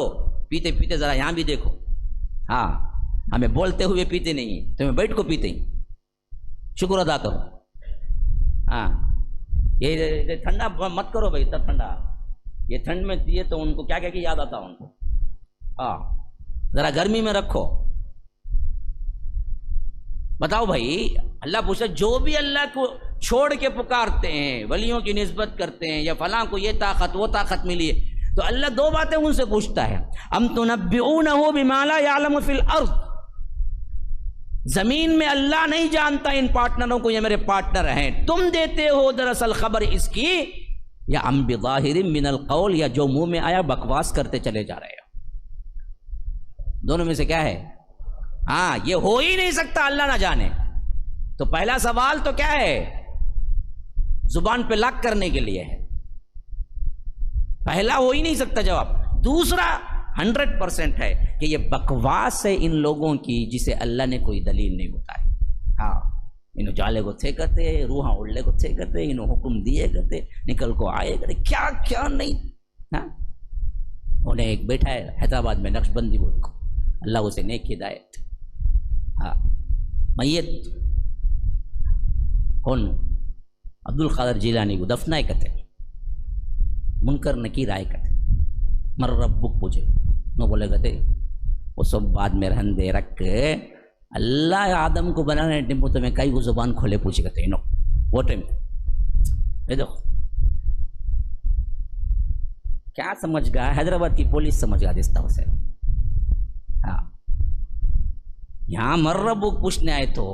Speaker 3: پیتے پیتے ذرا یہاں بھی دیکھو. ہاں ہمیں بولتے ہوئے پیتے نہیں، تمہیں بیٹھ کو پیتے ہی. شکر ادا کرو. ہاں یہ ٹھنڈا مت کرو بھائی، اتنا ٹھنڈا یہ ٹھنڈ میں پیے تو ان کو کیا کیا یاد آتا ان کو. ہاں ذرا گرمی میں رکھو. بتاؤ بھائی، اللہ پوچھتا جو بھی اللہ کو چھوڑ کے پکارتے ہیں، ولیوں کی نسبت کرتے ہیں یا فلاں کو یہ طاقت وہ طاقت ملی ہے، تو اللہ دو باتیں ان سے پوچھتا ہے. ام تنبئونہ بما لا یعلم فی الارض، زمین میں اللہ نہیں جانتا ان پارٹنروں کو یہ میرے پارٹنر ہیں، تم دیتے ہو دراصل خبر اس کی. یا ام بظاہر من القول، یا جو منہ میں آیا بکواس کرتے چلے جا رہے ہو. دونوں میں سے کیا ہے؟ ہاں یہ ہو ہی نہیں سکتا اللہ نہ جانے. تو پہلا سوال تو کیا ہے؟ زبان پہ لاک کرنے کے لیے ہے. پہلا ہو ہی نہیں سکتا جواب. دوسرا 100% ہے کہ یہ بکواس ہے ان لوگوں کی جسے اللہ نے کوئی دلیل نہیں بتائی. ہاں انہوں جالے کو تھے کرتے، روحاں اڑلے کو تھے کرتے، انہوں حکم دیے کرتے، نکل کو آئے کرتے، کیا کیا نہیں. ہاں انہیں ایک بیٹھا ہے حیدرآباد میں نقش بندی کو، اللہ اسے نیک ہدایت. ہاں میت کون؟ عبد القادر جیلانی کو دفنائے کرتے، منکر نکیر آئے کرتے، مر ربک پوچھے نو بولے کرتے وہ سب بعد میں رہن دے رکھ. اللہ آدم کو بنانے ٹیمپو تو میں کئی کو زبان کھولے پوچھے کرتے نو وہ ٹائم. یہ دیکھو کیا سمجھ گیا حیدرآباد کی پولیس سمجھ گیا جس طرح سے. ہاں یہاں مر ربک پوچھنے آئے تو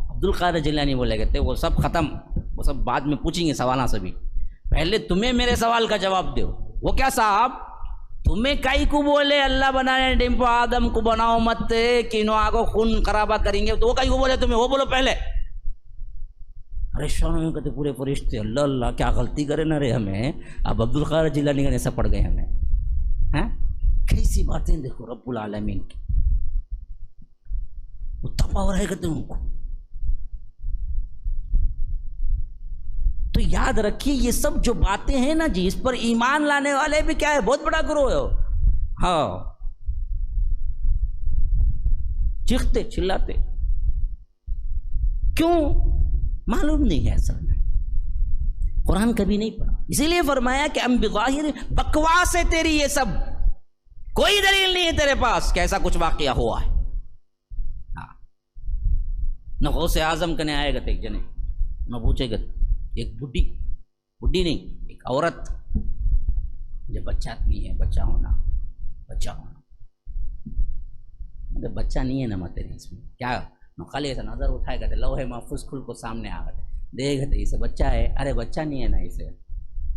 Speaker 3: عبد القادر جیلانی بولے کرتے وہ سب ختم، وہ سب بعد میں پوچھیں گے سوالاں سبھی، پہلے تمہیں میرے سوال کا جواب دو. وہ کیا صاحب؟ تمہیں کئی کو بولے اللہ بنانے ڈمپو آدم کو بناؤ مت کہ انہوں آگو خون خرابہ کریں گے، تو وہ کئی کو بولے تمہیں؟ وہ بولو پہلے. پریشان ہوئے کہتے پورے فرشتے اللہ اللہ کیا غلطی کرے نہ رہے ہمیں. اب عبد القادر جیلانی کا ایسا پڑ گئے ہمیں. ہاں کیسی باتیں دیکھو رب العالمین کی، اتنا پاور ہے کہتے ان کو. تو یاد رکھیے یہ سب جو باتیں ہیں نا جی، اس پر ایمان لانے والے بھی کیا ہے بہت بڑا گروہ ہے. ہاں چیختے چلاتے کیوں؟ معلوم نہیں ہے اصل میں، قرآن کبھی نہیں پڑھا. اسی لیے فرمایا کہ ام بظاہر، بکواس ہے تیری یہ سب، کوئی دلیل نہیں ہے تیرے پاس کہ ایسا کچھ واقعہ ہوا ہے. ہاں نہ غوث اعظم کنے آئے گا ایک جنے نہ پوچھے گا ایک بڈھی نہیں ایک عورت، مجھے بچہ نہیں ہے، بچہ ہونا مطلب بچہ نہیں ہے نا مت اس میں کیا نہ خالی ایسا نظر اٹھائے گا لوہے محفوظ کھل کو سامنے آ گئے دیکھ گئے اسے بچہ ہے، ارے بچہ نہیں ہے نا اسے.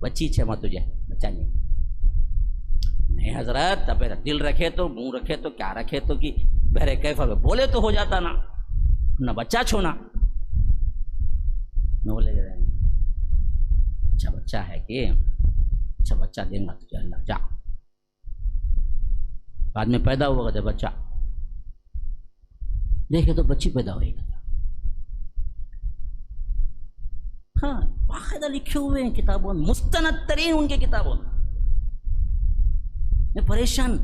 Speaker 3: بچی چھے ماں تجھے بچہ نہیں حضرت، اب دل رکھے تو منہ رکھے تو کیا رکھے تو کہ بہرے کیفا بولے تو ہو جاتا نا، نہ بچہ چھونا نہ بولے گا اچھا بچہ ہے کہ اچھا بچہ دیں گا تجھے اللہ، جا بعد میں پیدا ہوا تھا بچہ، دیکھے تو بچی پیدا ہوئی گا، ہاں باقاعدہ لکھے ہوئے ہیں کتابوں میں، مستند ترین ان کے کتابوں میں پریشان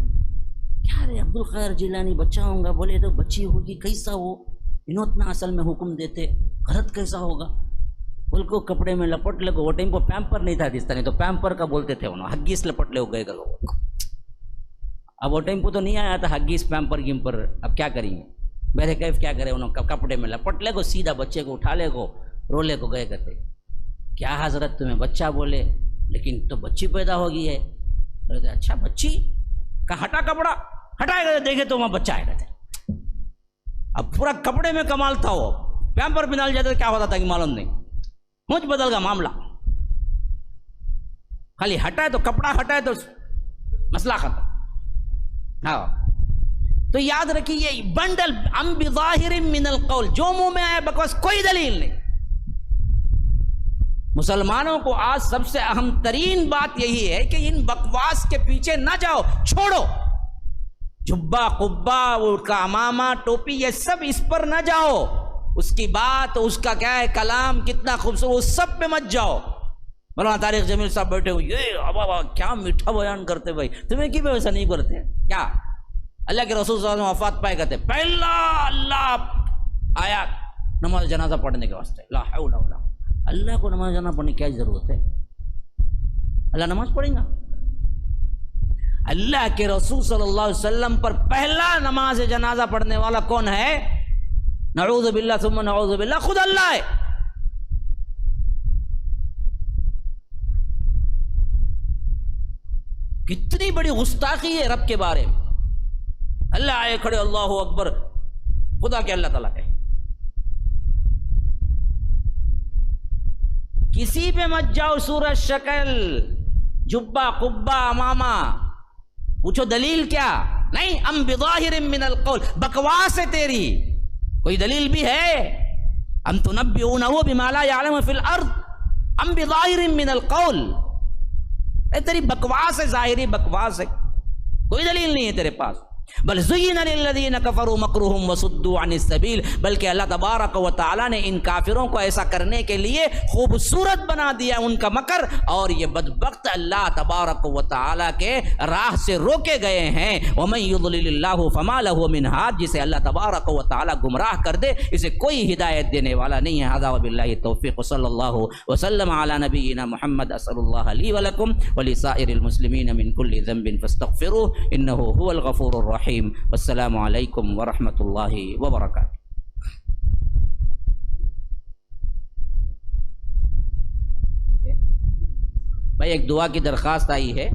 Speaker 3: کیا رہے عبد القادر جیلانی بچہ ہوں گا، بولے تو بچی ہوگی، کیسا ہو انہوں اتنا اصل میں حکم دیتے، غلط کیسا ہوگا، بول کو کپڑے میں لپٹ لے گو، وہ ٹائم کو پیمپر نہیں تھا جس طرح، تو پیمپر کا بولتے تھے انہوں، ہگیس لپٹ لے گئے گا، اب وہ ٹائم کو تو نہیں آیا تھا ہگیس پیمپر گیمپر، اب کیا کریں گے میرے کیف کیا کرے، انہوں کپڑے میں لپٹ لے گو، سیدھا بچے کو اٹھا لے گو، رولے کو گئے کرتے، کیا حضرت تمہیں بچہ بولے لیکن تو بچی پیدا ہوگی ہے، اچھا بچی کا ہٹا کپڑا ہٹائے گا، دیکھے تو وہاں بچہ آئے گا، اب پورا کپڑے میں کمال تھا، وہ پیمپر پہ ڈال جاتا کیا ہوتا تھا کہ معلوم نہیں، مجھ بدل گا معاملہ، خالی ہٹائے تو کپڑا ہٹائے تو مسئلہ ختم۔ ہاں تو یاد رکھیے یہ بنڈل ام بظاہر من القول، جو منہ میں آئے بکواس، کوئی دلیل نہیں۔ مسلمانوں کو آج سب سے اہم ترین بات یہی ہے کہ ان بکواس کے پیچھے نہ جاؤ، چھوڑو، جبہ قبہ اس کا امامہ ٹوپی یہ سب اس پر نہ جاؤ، اس کی بات اس کا کیا ہے کلام کتنا خوبصورت، اس سب پہ مت جاؤ۔ مولانا طارق جمیل صاحب بیٹھے ہوئے یہ ابا کیا میٹھا بیان کرتے بھائی، تمہیں کی ویسا نہیں کرتے کیا؟ اللہ کے رسول صلی اللہ علیہ وسلم وفات پائے کرتے پہلا اللہ آیات نماز جنازہ پڑھنے کے واسطے، لا حول ولا، اللہ کو نماز جنازہ پڑھنے کی کیا ضرورت ہے؟ اللہ نماز پڑھیں گا؟ اللہ کے رسول صلی اللہ علیہ وسلم پر پہلا نماز جنازہ پڑھنے والا کون ہے؟ نعوذ باللہ ثم نعوذ باللہ، خود اللہ ہے۔ کتنی بڑی گستاخی ہے رب کے بارے میں، اللہ آئے کھڑے اللہ اکبر، خدا کے اللہ تعالیٰ کہے، کسی پہ مت جاؤ، صورت شکل جبہ قبہ امامہ، پوچھو دلیل کیا؟ نہیں، ام بظاہر من القول، بکواس ہے تیری، کوئی دلیل بھی ہے؟ ام تنبئونہ بما لا یعلم فی الارض ام بظاہر من القول، اے تیری بکواس ہے، ظاہری بکواس ہے، کوئی دلیل نہیں ہے تیرے پاس۔ بل زین للذین کفروا مکرهم وصدوا عن السبیل، بلکہ اللہ تبارک و تعالیٰ نے ان کافروں کو ایسا کرنے کے لیے خوبصورت بنا دیا ان کا مکر، اور یہ بدبخت اللہ تبارک و تعالیٰ کے راہ سے روکے گئے ہیں۔ ومن یضلل اللہ فما له من ہاد، جسے اللہ تبارک و تعالیٰ گمراہ کر دے اسے کوئی ہدایت دینے والا نہیں ہے۔ ھذا وباللہ التوفیق، صلی اللہ وسلم علی نبینا محمد، اسأل اللہ لی ولکم ولسائر المسلمین من کل ذنب فاستغفروه انہ هو الغفور الرحیم۔ والسلام علیکم ورحمۃ اللہ وبرکاتہ۔ بھائی ایک دعا کی درخواست آئی ہے۔